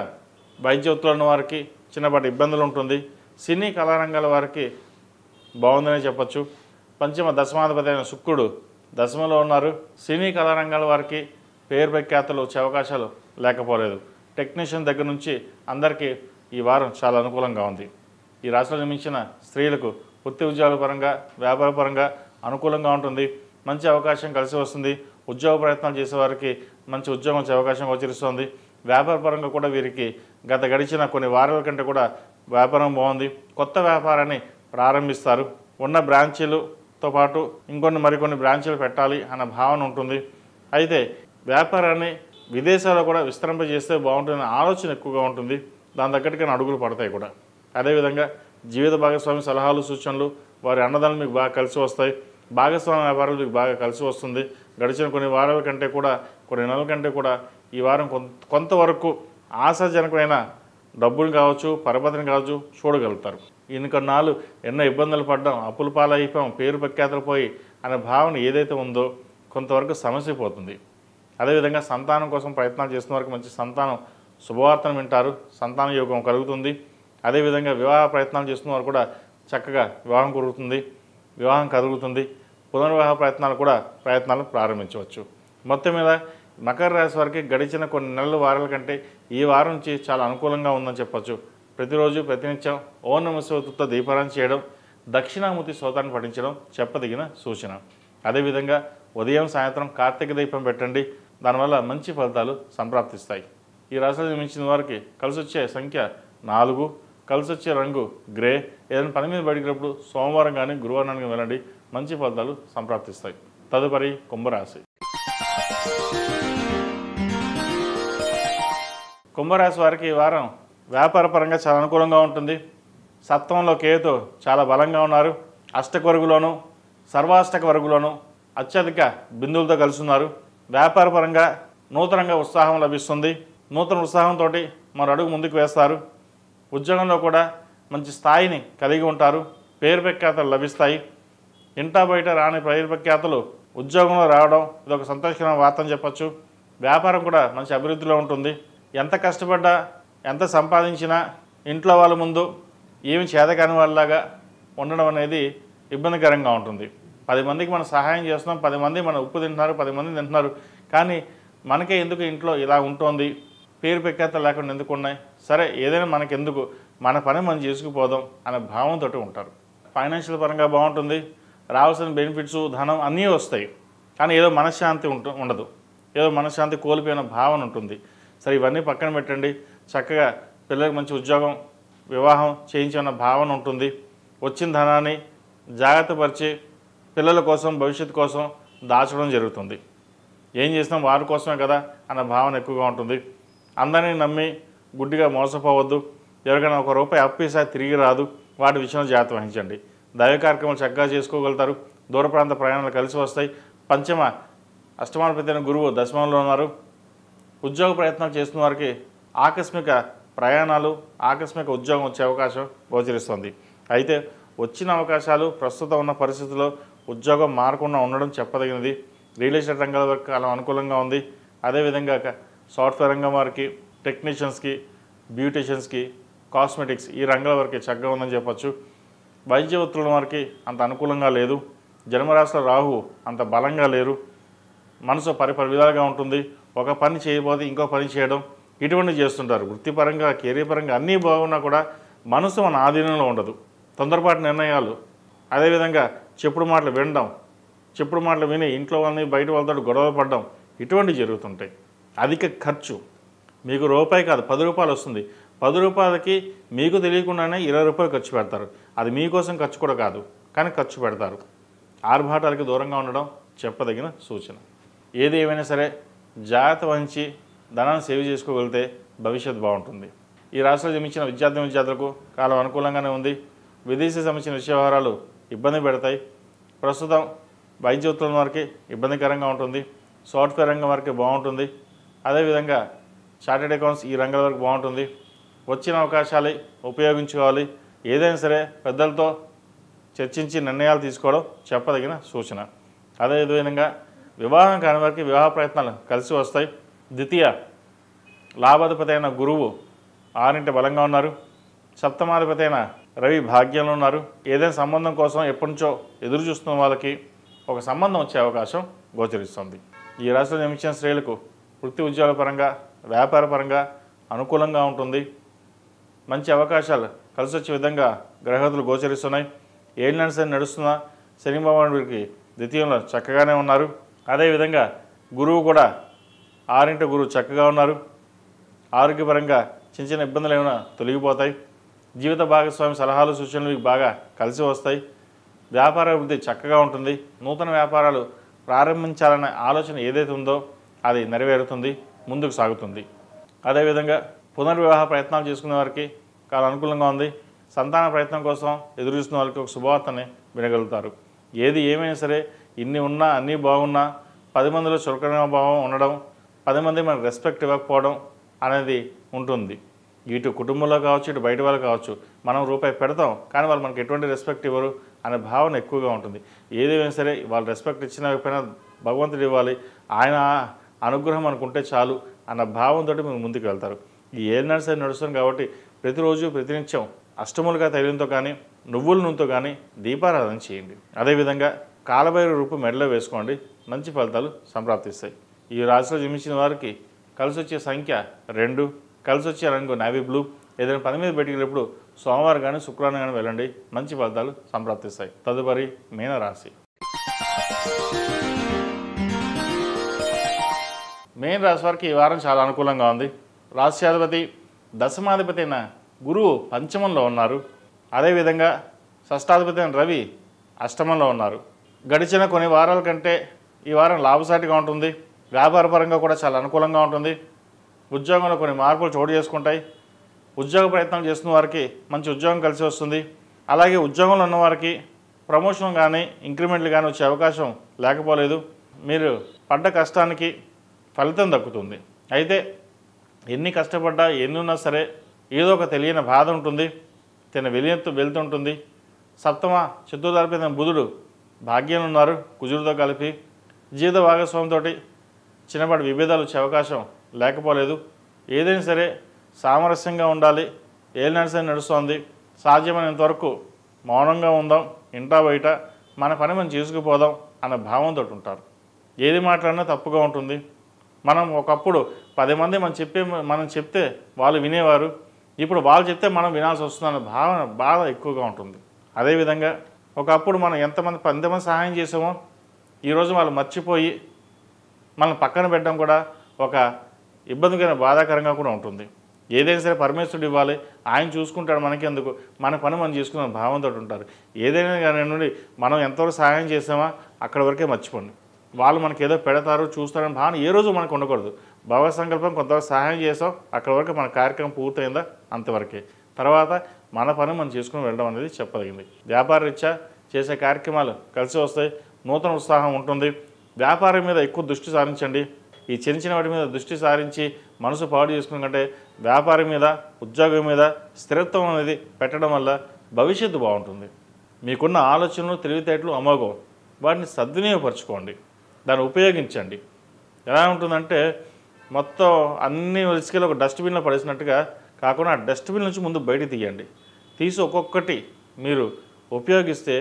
వైద్యోత్తులు ఉన్న వారికి చిన్నపాటి ఇబ్బందులు ఉంటుంది. సినీ కళారంగాల వారికి బాగుందనే చెప్పచ్చు. పంచమ దశమాధిపతి అయిన శుక్రుడు దశమలో ఉన్నారు. సినీ కళారంగాల వారికి పేరు ప్రఖ్యాతలు వచ్చే అవకాశాలు లేకపోలేదు. టెక్నీషియన్ దగ్గర నుంచి అందరికీ ఈ వారం చాలా అనుకూలంగా ఉంది. ఈ రాశిలో జన్మించిన స్త్రీలకు వృత్తి ఉద్యోగాల పరంగా, వ్యాపార పరంగా అనుకూలంగా ఉంటుంది. మంచి అవకాశం కలిసి వస్తుంది. ఉద్యోగ ప్రయత్నాలు చేసేవారికి మంచి ఉద్యోగం వచ్చే అవకాశం గోచరిస్తుంది. వ్యాపార పరంగా కూడా వీరికి గడిచిన కొన్ని వారాల కంటే కూడా వ్యాపారం బాగుంది. కొత్త వ్యాపారాన్ని ప్రారంభిస్తారు. ఉన్న బ్రాంచీలతో పాటు మరికొన్ని బ్రాంచీలు పెట్టాలి అన్న భావన ఉంటుంది. అయితే వ్యాపారాన్ని విదేశాల్లో కూడా విస్తరింపజేస్తే బాగుంటుందనే ఆలోచన ఎక్కువగా ఉంటుంది. దాని తగ్గట్టుగా అడుగులు పడతాయి కూడా. అదేవిధంగా జీవిత భాగస్వామి సలహాలు సూచనలు వారి అన్నదానాలు మీకు బాగా కలిసి వస్తాయి. భాగస్వామి వ్యాపారాలు మీకు బాగా కలిసి వస్తుంది. గడిచిన కొన్ని వారాల కంటే కూడా కొన్ని నెలల కంటే కూడా ఈ వారం కొంతవరకు ఆశాజనకమైన డబ్బులు కావచ్చు, పరపతిని కావచ్చు చూడగలుగుతారు. ఇన్నికొన్నాళ్ళు ఎన్నో ఇబ్బందులు పడ్డాం, అప్పుల పాలైపోయాం, పేరు ప్రఖ్యాతలు పోయి అనే భావన ఏదైతే ఉందో కొంతవరకు సమస్య పోతుంది. అదేవిధంగా సంతానం కోసం ప్రయత్నాలు చేస్తున్న వరకు మంచి సంతానం శుభవార్తను వింటారు, సంతాన యోగం కలుగుతుంది. అదేవిధంగా వివాహ ప్రయత్నాలు చేస్తున్న వారు కూడా చక్కగా వివాహం కలుగుతుంది. పునర్వివాహ ప్రయత్నాలు ప్రారంభించవచ్చు. మొత్తం మీద మకర రాశి వారికి గడిచిన కొన్ని నెలల వారాల కంటే ఈ వారం నుంచి చాలా అనుకూలంగా ఉందని చెప్పచ్చు. ప్రతిరోజు ప్రతినిత్యం ఓం నమః శివాయతో దీపారాధన చేయడం, దక్షిణామూర్తి స్తోత్రాన్ని పఠించడం చెప్పదగిన సూచన. అదేవిధంగా ఉదయం సాయంత్రం కార్తీక దీపం పెట్టండి, దానివల్ల మంచి ఫలితాలు సంప్రాప్తిస్తాయి. ఈ రాశిలో జన్మించిన వారికి కలిసి వచ్చే సంఖ్య 4, కలిసి వచ్చే రంగు గ్రే. ఏదైనా పని మీద బయటికినప్పుడు సోమవారం కానీ గురువారం కానీ వెళ్ళండి, మంచి ఫలితాలు సంప్రాప్తిస్తాయి. తదుపరి కుంభరాశి. కుంభరాశి వారికి ఈ వారం వ్యాపార పరంగా చాలా అనుకూలంగా ఉంటుంది. సప్తమంలో కేతు చాలా బలంగా ఉన్నారు. అష్టక వర్గులోను సర్వాష్టక వర్గులోను అత్యధిక బిందువులతో కలిసి ఉన్నారు. వ్యాపార పరంగా నూతనంగా ఉత్సాహం లభిస్తుంది. నూతన ఉత్సాహంతో మరో అడుగు ముందుకు వేస్తారు. ఉద్యోగంలో కూడా మంచి స్థాయిని కలిగి ఉంటారు. పేరు ప్రఖ్యాతలు లభిస్తాయి. ఇంటా బయట రాని పేరు ప్రఖ్యాతలు ఉద్యోగంలో రావడం ఇదొక సంతోషకరమైన వార్త అని చెప్పచ్చు. వ్యాపారం కూడా మంచి అభివృద్ధిలో ఉంటుంది. ఎంత కష్టపడ్డా ఎంత సంపాదించినా ఇంట్లో వాళ్ళ ముందు ఏమి చేతకాని వాళ్ళలాగా ఉండడం అనేది ఇబ్బందికరంగా ఉంటుంది. 10 మందికి మనం సహాయం చేస్తున్నాం, 10 మంది మన ఉప్పు తింటున్నారు, 10 మంది తింటున్నారు, కానీ మనకే ఎందుకు ఇంట్లో ఇలా ఉంటుంది, పేరు ప్రఖ్యాతలు లేకుండా ఎందుకు ఉన్నాయి, సరే ఏదైనా మనకెందుకు, మన పని మనం చేసుకుపోదాం అనే భావంతో ఉంటారు. ఫైనాన్షియల్ పరంగా బాగుంటుంది. రావాల్సిన బెనిఫిట్స్ ధనం అన్నీ వస్తాయి, కానీ ఏదో మనశ్శాంతి ఉండదు, ఏదో మనశ్శాంతి కోల్పోయిన భావన ఉంటుంది. సరే ఇవన్నీ పక్కన పెట్టండి. చక్కగా పిల్లలకు మంచి ఉద్యోగం వివాహం చేయించిన భావన ఉంటుంది. వచ్చిన ధనాన్ని జాగ్రత్తపరిచి పిల్లల కోసం భవిష్యత్తు కోసం దాచడం జరుగుతుంది. ఏం చేసినా వారి కోసమే కదా అన్న భావన ఎక్కువగా ఉంటుంది. అందరినీ నమ్మి గుడ్డిగా మోసపోవద్దు. ఎవరికైనా ₹1 అప్పిసా తిరిగి రాదు, వాటి విషయంలో జాగ్రత్త వహించండి. దైవ కార్యక్రమాలు చక్కగా చేసుకోగలుగుతారు. దూర ప్రాంత ప్రయాణాలు కలిసి వస్తాయి. అష్టమాధిపతి అయిన గురువు దశమంలో ఉన్నారు. ఉద్యోగ ప్రయత్నాలు చేస్తున్న వారికి ఆకస్మిక ప్రయాణాలు, ఆకస్మిక ఉద్యోగం వచ్చే అవకాశం గోచరిస్తుంది. అయితే వచ్చిన అవకాశాలు ప్రస్తుతం ఉన్న పరిస్థితుల్లో ఉద్యోగం మారకుండా ఉండడం చెప్పదగినది. రియల్ ఎస్టేట్ రంగాల వరకు చాలా అనుకూలంగా ఉంది. అదేవిధంగా సాఫ్ట్వేర్ రంగం వారికి, టెక్నీషియన్స్కి, బ్యూటీషియన్స్కి, కాస్మెటిక్స్ ఈ రంగాల వరకు చక్కగా ఉందని చెప్పచ్చు. వైద్య వృత్తుల వారికి అంత అనుకూలంగా లేదు. జన్మరాశిలో రాహు అంత బలంగా లేరు. మనసు విధాలుగా ఉంటుంది. ఒక పని చేయబోతే ఇంకో పని చేయడం ఇటువంటి చేస్తుంటారు. వృత్తిపరంగా కెరీర్ పరంగా అన్నీ బాగున్నా కూడా మనసు మన ఆధీనంలో ఉండదు. తొందరపాటు నిర్ణయాలు, అదేవిధంగా చెప్పుడు మాటలు వినడం, చెప్పుడు మాటలు విని ఇంట్లో వాళ్ళని బయట వాళ్ళతో గొడవ పడడం ఇటువంటివి జరుగుతుంటాయి. అధిక ఖర్చు, మీకు రూపాయి కాదు ₹10 వస్తుంది. ₹10కి మీకు తెలియకుండానే ₹20 ఖర్చు పెడతారు. అది మీకోసం ఖర్చు కూడా కాదు, కానీ ఖర్చు పెడతారు. ఆర్భాటాలకి దూరంగా ఉండడం చెప్పదగిన సూచన. ఏది ఏమైనా సరే జాగ్రత్త వహించి ధనాన్ని సేవ్ చేసుకోగలిగితే భవిష్యత్తు బాగుంటుంది. ఈ రాష్ట్రంలో జన్మించిన విద్యార్థులకు కాలం అనుకూలంగానే ఉంది. విదేశీ సంబంధించిన వ్యవహారాలు ఇబ్బంది పెడతాయి. ప్రస్తుతం వైద్య వృత్తుల వారికి ఇబ్బందికరంగా ఉంటుంది. సాఫ్ట్వేర్ రంగం వారికి బాగుంటుంది. అదేవిధంగా చార్టెడ్ అకౌంట్స్ ఈ రంగాల వరకు బాగుంటుంది. వచ్చిన అవకాశాలు ఉపయోగించుకోవాలి. ఏదైనా సరే పెద్దలతో చర్చించి నిర్ణయాలు తీసుకోవడం చెప్పదగిన సూచన. అదేవిధంగా వివాహం కాని వారికి వివాహ ప్రయత్నాలు కలిసి వస్తాయి. ద్వితీయ లాభాధిపతి అయిన గురువు 6 బలంగా ఉన్నారు. సప్తమాధిపతి అయిన రవి భాగ్యంలో ఉన్నారు. ఏదైనా సంబంధం కోసం ఎప్పటి నుంచో ఎదురు చూస్తున్న వాళ్ళకి ఒక సంబంధం వచ్చే అవకాశం గోచరిస్తుంది. ఈ రాశిలో జన్మించిన స్త్రీలకు వృత్తి ఉద్యోగాల పరంగా, వ్యాపార పరంగా అనుకూలంగా ఉంటుంది. మంచి అవకాశాలు కలిసి వచ్చే విధంగా గ్రహగతులు గోచరిస్తున్నాయి. ఏళ్ళ శని నడుస్తున్న శని భగవానుడు వీరికి ద్వితీయంలో చక్కగానే ఉన్నారు. అదేవిధంగా గురువు కూడా 6 గురువు చక్కగా ఉన్నారు. ఆరోగ్యపరంగా చిన్న చిన్న ఇబ్బందులు ఏమైనా తొలగిపోతాయి. జీవిత భాగస్వామి సలహాలు సూచనలు మీకు బాగా కలిసి వస్తాయి. వ్యాపార అభివృద్ధి చక్కగా ఉంటుంది. నూతన వ్యాపారాలు ప్రారంభించాలనే ఆలోచన ఏదైతే ఉందో అది నెరవేరుతుంది, ముందుకు సాగుతుంది. అదేవిధంగా పునర్వివాహ ప్రయత్నాలు చేసుకునే వారికి చాలా అనుకూలంగా ఉంది. సంతాన ప్రయత్నం కోసం ఎదురు చూస్తున్న వాళ్ళకి ఒక శుభవార్తని వినగలుగుతారు. ఏది ఏమైనా సరే ఇన్ని ఉన్నా అన్నీ బాగున్నా 10 మందిలో చులకన భావం ఉండడం, 10 మంది మనకు రెస్పెక్ట్ ఇవ్వకపోవడం అనేది ఉంటుంది. ఇటు కుటుంబంలో కావచ్చు, ఇటు బయట వాళ్ళు కావచ్చు. మనం రూపాయి పెడతాం కానీ వాళ్ళు మనకి ఎటువంటి రెస్పెక్ట్ ఇవ్వరు అనే భావన ఎక్కువగా ఉంటుంది. ఏదేమైనా సరే వాళ్ళు రెస్పెక్ట్ ఇచ్చినా ఇవ్వకపోయినా భగవంతుడు ఇవ్వాలి, ఆయన అనుగ్రహం అనుకుంటే చాలు అన్న భావంతో మీరు ముందుకు వెళ్తారు. ఈ ఏలినాడు శని నడుస్తుంది కాబట్టి ప్రతిరోజు ప్రతినిత్యం అష్టములుగా తైలంతో కానీ నువ్వుల నూనెతో కానీ దీపారాధన చేయండి. అదేవిధంగా కాలభైరవ రూపం మెడలో వేసుకోండి, మంచి ఫలితాలు సంప్రాప్తిస్తాయి. ఈ రాశిలో జన్మించిన వారికి కలిసి వచ్చే సంఖ్య 2, కలిసి వచ్చే రంగు నావీ బ్లూ. ఏదైనా పని మీద బయటికి సోమవారం కానీ శుక్రవారం కానీ వెళ్ళండి, మంచి ఫలితాలు సంప్రాప్తిస్తాయి. తదుపరి మీనరాశి. మీన రాశి వారికి ఈ వారం చాలా అనుకూలంగా ఉంది. రాశ్యాధిపతి దశమాధిపతి అయిన గురువు పంచమంలో ఉన్నారు. అదేవిధంగా షష్టాధిపతి అయిన రవి అష్టమంలో ఉన్నారు. గడిచిన కొన్ని వారాల కంటే ఈ వారం లాభసాటిగా ఉంటుంది. వ్యాపారపరంగా కూడా చాలా అనుకూలంగా ఉంటుంది. ఉద్యోగంలో కొన్ని మార్పులు చోటు చేసుకుంటాయి. ఉద్యోగ ప్రయత్నం చేస్తున్న వారికి మంచి ఉద్యోగం కలిసి వస్తుంది. అలాగే ఉద్యోగంలో ఉన్నవారికి ప్రమోషన్ కానీ ఇంక్రిమెంట్లు కానీ వచ్చే అవకాశం లేకపోలేదు. మీరు పడ్డ కష్టానికి ఫలితం దక్కుతుంది. అయితే ఎన్ని కష్టపడ్డా ఎన్ని ఉన్నా సరే ఏదో ఒక తెలియని బాధ ఉంటుంది, వెళ్తుంటుంది. సప్తమ చతుర్థాధిపతి బుధుడు భాగ్యం ఉన్నారు కుజుడితో కలిపి. జీవిత భాగస్వామితో చిన్నపాటి విభేదాలు వచ్చే అవకాశం లేకపోలేదు. ఏదైనా సరే సామరస్యంగా ఉండాలి. ఏలినాడు శని నడుస్తోంది, సాధ్యమైనంత వరకు మౌనంగా ఉందాం, ఇంటా బయట మన పని మనం చేసుకుపోదాం అన్న భావంతో ఉంటారు. ఏది మాట్లాడినా తప్పుగా ఉంటుంది. మనం ఒకప్పుడు 10 మంది మనం చెప్తే వాళ్ళు వినేవారు, ఇప్పుడు వాళ్ళు చెప్తే మనం వినాల్సి వస్తుందన్న బాధ ఎక్కువగా ఉంటుంది. అదేవిధంగా ఒకప్పుడు మనం ఎంతమంది సహాయం చేసామో ఈరోజు వాళ్ళు మర్చిపోయి మనం పక్కన పెట్టడం కూడా ఒక ఇబ్బందికర బాధాకరంగా కూడా ఉంటుంది. ఏదైనా సరే పరమేశ్వరుడు ఇవ్వాలి, ఆయన చూసుకుంటాడు, మనకి ఎందుకు, మన పని మనం చేసుకున్న భావంతో ఉంటారు. ఏదైనా కానీ మనం ఎంతవరకు సహాయం చేసామా అక్కడ వరకే మర్చిపోండి. వాళ్ళు మనకి ఏదో పెడతారు చూస్తారని భావన ఏ రోజు మనకు ఉండకూడదు. భగవత్ సంకల్పం కొంతవరకు సహాయం చేసాం, అక్కడ వరకు మన కార్యక్రమం పూర్తయిందా అంతవరకే. తర్వాత మన పని మనం చేసుకుని వెళ్ళడం అనేది చెప్పదగింది. వ్యాపార రీత్యా చేసే కార్యక్రమాలు కలిసి వస్తాయి, నూతన ఉత్సాహం ఉంటుంది. వ్యాపారం మీద ఎక్కువ దృష్టి సారించండి. ఈ చిన్న వాటి మీద దృష్టి సారించి మనసు పాడు చేసుకున్న కంటే వ్యాపారం మీద, ఉద్యోగం మీద స్థిరత్వం అనేది పెట్టడం వల్ల భవిష్యత్తు బాగుంటుంది. మీకున్న ఆలోచనలు తెలివితేటలు అమోఘం, వాటిని సద్వినియోగపరచుకోండి, దాన్ని ఉపయోగించండి. ఎలా ఉంటుందంటే మొత్తం అన్ని ఇసుకలు ఒక డస్ట్బిన్లో పడేసినట్టుగా కాకుండా ఆ డస్ట్బిన్ నుంచి ముందు బయటికి తీయండి. తీసి ఒక్కొక్కటి మీరు ఉపయోగిస్తే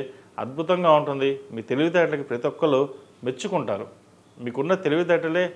అద్భుతంగా ఉంటుంది. మీ తెలివితేటలకి ప్రతి ఒక్కరు మెచ్చుకుంటారు. మీకున్న తెలివితేటలే,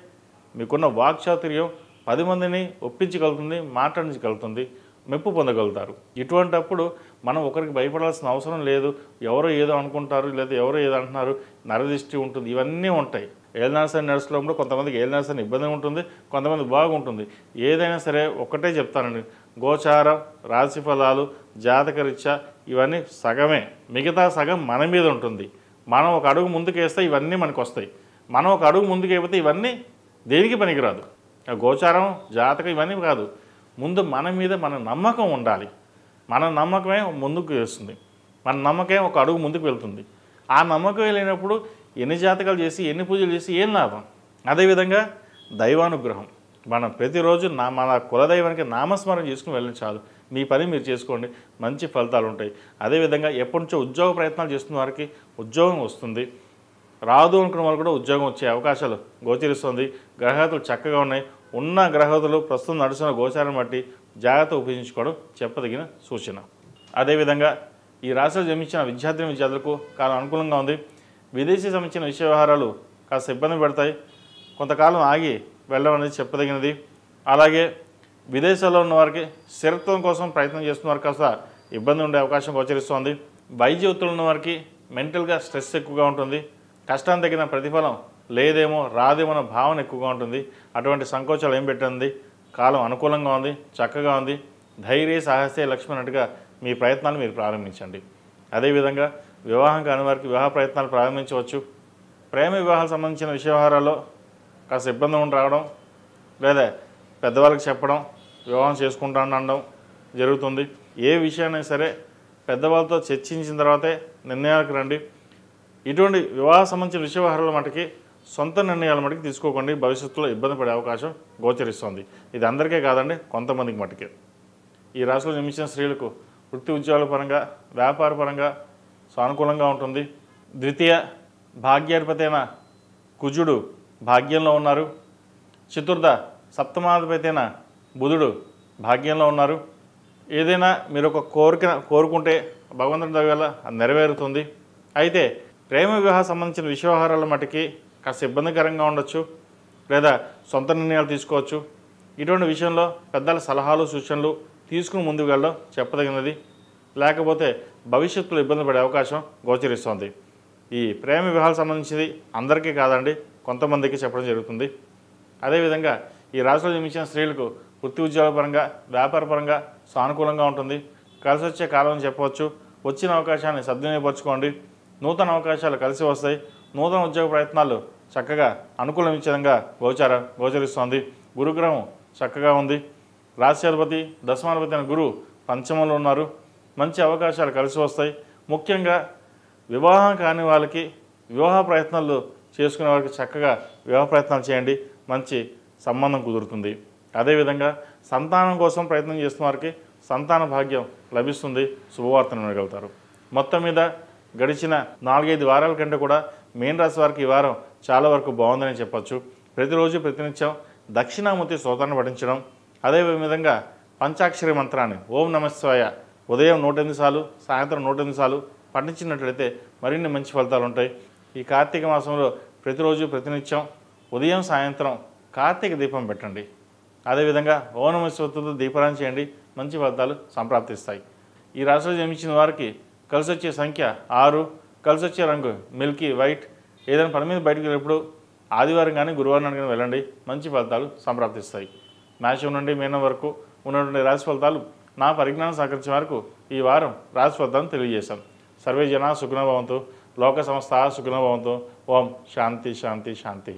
మీకున్న వాక్చాతుర్యం 10 మందిని ఒప్పించగలుగుతుంది, మాట్లాడించగలుగుతుంది, మెప్పు పొందగలుగుతారు. ఇటువంటప్పుడు మనం ఒకరికి భయపడాల్సిన అవసరం లేదు. ఎవరో ఏదో అనుకుంటారు, లేదా ఎవరో ఏదో అంటున్నారు, నరదృష్టి ఉంటుంది, ఇవన్నీ ఉంటాయి. ఏలినాడు శని నడుస్తున్నప్పుడు కొంతమందికి ఏలినాడు శని ఇబ్బంది ఉంటుంది, కొంతమంది బాగుంటుంది. ఏదైనా సరే ఒక్కటే చెప్తానండి, గోచారం, రాశి ఫలాలు, జాతకరీత్యా ఇవన్నీ సగమే, మిగతా సగం మన మీద ఉంటుంది. మనం ఒక అడుగు ముందుకు వేస్తే ఇవన్నీ మనకు వస్తాయి. మనం ఒక అడుగు ముందుకు వేయకపోతే ఇవన్నీ దేనికి పనికిరాదు. గోచారం, జాతకం ఇవన్నీ కాదు. ముందు మన మీద మన నమ్మకం ఉండాలి. మన నమ్మకమే ముందుకు వేస్తుంది, మన నమ్మకమే ఒక అడుగు ముందుకు వెళ్తుంది. ఆ నమ్మకం వెళ్ళినప్పుడు ఎన్ని జాతకాలు చేసి ఎన్ని పూజలు చేసి ఏం లాభం. అదేవిధంగా దైవానుగ్రహం, మనం ప్రతిరోజు మన కులదైవానికి నామస్మరణ చేసుకుని వెళ్ళిన చాలు. మీ పని మీరు చేసుకోండి, మంచి ఫలితాలు ఉంటాయి. అదేవిధంగా ఎప్పటి నుంచో ఉద్యోగ ప్రయత్నాలు చేస్తున్న వారికి ఉద్యోగం వస్తుంది. రాదు అనుకున్న వాళ్ళు కూడా ఉద్యోగం వచ్చే అవకాశాలు గోచరిస్తుంది. గ్రహగతులు చక్కగా ఉన్నాయి. ఉన్న గ్రహగతులు ప్రస్తుతం నడుస్తున్న గోచారం బట్టి జాగ్రత్త ఉపయోగించుకోవడం చెప్పదగిన సూచన. అదేవిధంగా ఈ రాశిలో జన్మించిన విద్యార్థులకు చాలా అనుకూలంగా ఉంది. విదేశీ సంబంధించిన విషయ వ్యవహారాలు కాస్త ఇబ్బంది పెడతాయి. కొంతకాలం ఆగి వెళ్ళడం అనేది చెప్పదగినది. అలాగే విదేశాల్లో ఉన్న వారికి స్థిరత్వం కోసం ప్రయత్నం చేస్తున్న వారికి కాస్త ఇబ్బంది ఉండే అవకాశం గోచరిస్తోంది. వైద్య ఒత్తిడి ఉన్న వారికి మెంటల్గా స్ట్రెస్ ఎక్కువగా ఉంటుంది. కష్టానికి తగిన ప్రతిఫలం లేదేమో, రాదేమో అన్న భావన ఎక్కువగా ఉంటుంది. అటువంటి సంకోచాలు ఏం పెట్టింది. కాలం అనుకూలంగా ఉంది, చక్కగా ఉంది. ధైర్య సాహసే లక్ష్మి అన్నట్టుగా మీ ప్రయత్నాలు మీరు ప్రారంభించండి. అదేవిధంగా వివాహం కాని వారికి వివాహ ప్రయత్నాలు ప్రారంభించవచ్చు. ప్రేమ వివాహాలకు సంబంధించిన విషయ వ్యవహారాల్లో కాస్త ఇబ్బంది రావడం, లేదా పెద్దవాళ్ళకి చెప్పడం, వివాహం చేసుకుంటాను అనడం జరుగుతుంది. ఏ విషయాన్ని సరే పెద్దవాళ్ళతో చర్చించిన తర్వాతే నిర్ణయాలకు రండి. ఇటువంటి వివాహ సంబంధించిన విషయ వ్యవహారాల మటుకి సొంత నిర్ణయాల మటుకు తీసుకోకండి. భవిష్యత్తులో ఇబ్బంది పడే అవకాశం గోచరిస్తుంది. ఇది అందరికీ కాదండి, కొంతమందికి మటుకే. ఈ రాశిలో జన్మించిన స్త్రీలకు వృత్తి ఉద్యోగాల పరంగా వ్యాపార పరంగా సానుకూలంగా ఉంటుంది. ద్వితీయ భాగ్యాధిపతి అయిన కుజుడు భాగ్యంలో ఉన్నారు. చతుర్థ సప్తమాధిపతి అయిన బుధుడు భాగ్యంలో ఉన్నారు. ఏదైనా మీరు ఒక కోరుకుంటే భగవంతుని దయ వల్ల అది నెరవేరుతుంది. అయితే ప్రేమ వివాహ సంబంధించిన విషయ వ్యవహారాల మటుకి కాస్త ఇబ్బందికరంగా ఉండొచ్చు, లేదా సొంత నిర్ణయాలు తీసుకోవచ్చు. ఇటువంటి విషయంలో పెద్దల సలహాలు సూచనలు తీసుకుని ముందుకు వెళ్ళడం చెప్పదగినది. లేకపోతే భవిష్యత్తులో ఇబ్బంది పడే అవకాశం గోచరిస్తుంది. ఈ ప్రేమ వివాహాలకు సంబంధించింది అందరికీ కాదండి, కొంతమందికి చెప్పడం జరుగుతుంది. అదేవిధంగా ఈ రాశిలో జన్మించిన స్త్రీలకు వృత్తి ఉద్యోగాల పరంగా వ్యాపార పరంగా సానుకూలంగా ఉంటుంది. కలిసి వచ్చే కాలం అని చెప్పవచ్చు. వచ్చిన అవకాశాన్ని సద్వినియోగపరచుకోండి. నూతన అవకాశాలు కలిసి వస్తాయి. నూతన ఉద్యోగ ప్రయత్నాలు చక్కగా అనుకూలమించే విధంగా గోచరిస్తోంది. గురుగ్రహం చక్కగా ఉంది. రాశ్యాధిపతి దశమాధిపతి అయిన గురువు పంచమంలో ఉన్నారు. మంచి అవకాశాలు కలిసి వస్తాయి. ముఖ్యంగా వివాహం కాని వాళ్ళకి వివాహ ప్రయత్నాలు చేసుకునే వారికి చక్కగా వివాహ ప్రయత్నాలు చేయండి, మంచి సంబంధం కుదురుతుంది. అదేవిధంగా సంతానం కోసం ప్రయత్నం చేస్తున్న వారికి సంతాన భాగ్యం లభిస్తుంది, శుభవార్తను వినగలుగుతారు. మొత్తం మీద గడిచిన 4-5 వారాల కంటే కూడా మీన రాశి వారికి ఈ వారం చాలా వరకు బాగుందని చెప్పచ్చు. ప్రతిరోజు ప్రతినిత్యం దక్షిణామూర్తి స్తోత్రాన్ని పఠించడం, అదేవిధంగా పంచాక్షరి మంత్రాన్ని ఓం నమఃశివాయ ఉదయం 108 సార్లు సాయంత్రం 108 సార్లు పఠించినట్లయితే మరిన్ని మంచి ఫలితాలు ఉంటాయి. ఈ కార్తీక మాసంలో ప్రతిరోజు ప్రతినిత్యం ఉదయం సాయంత్రం కార్తీక దీపం పెట్టండి. అదేవిధంగా ఓం నమఃశివాయతో దీపారాధన చేయండి, మంచి ఫలితాలు సంప్రాప్తిస్తాయి. ఈ రాశిలో జన్మించిన వారికి కలిసి వచ్చే సంఖ్య 6, కలిసి వచ్చే రంగు మిల్కీ వైట్. ఏదైనా పని మీద బయటకు వెళ్ళినప్పుడు ఆదివారం కానీ గురువారం కానీ వెళ్ళండి, మంచి ఫలితాలు సంప్రాప్తిస్తాయి. మేషం నుండి మీనం వరకు ఉన్నటువంటి రాశి ఫలితాలు నా పరిజ్ఞానం సహకరించే వరకు ఈ వారం రాశి ఫలితాలను తెలియజేశాం. సర్వే జనా సుఖినో భవంతు, లోక సమస్తా సుఖినో భవంతు. ఓం శాంతి శాంతి శాంతి.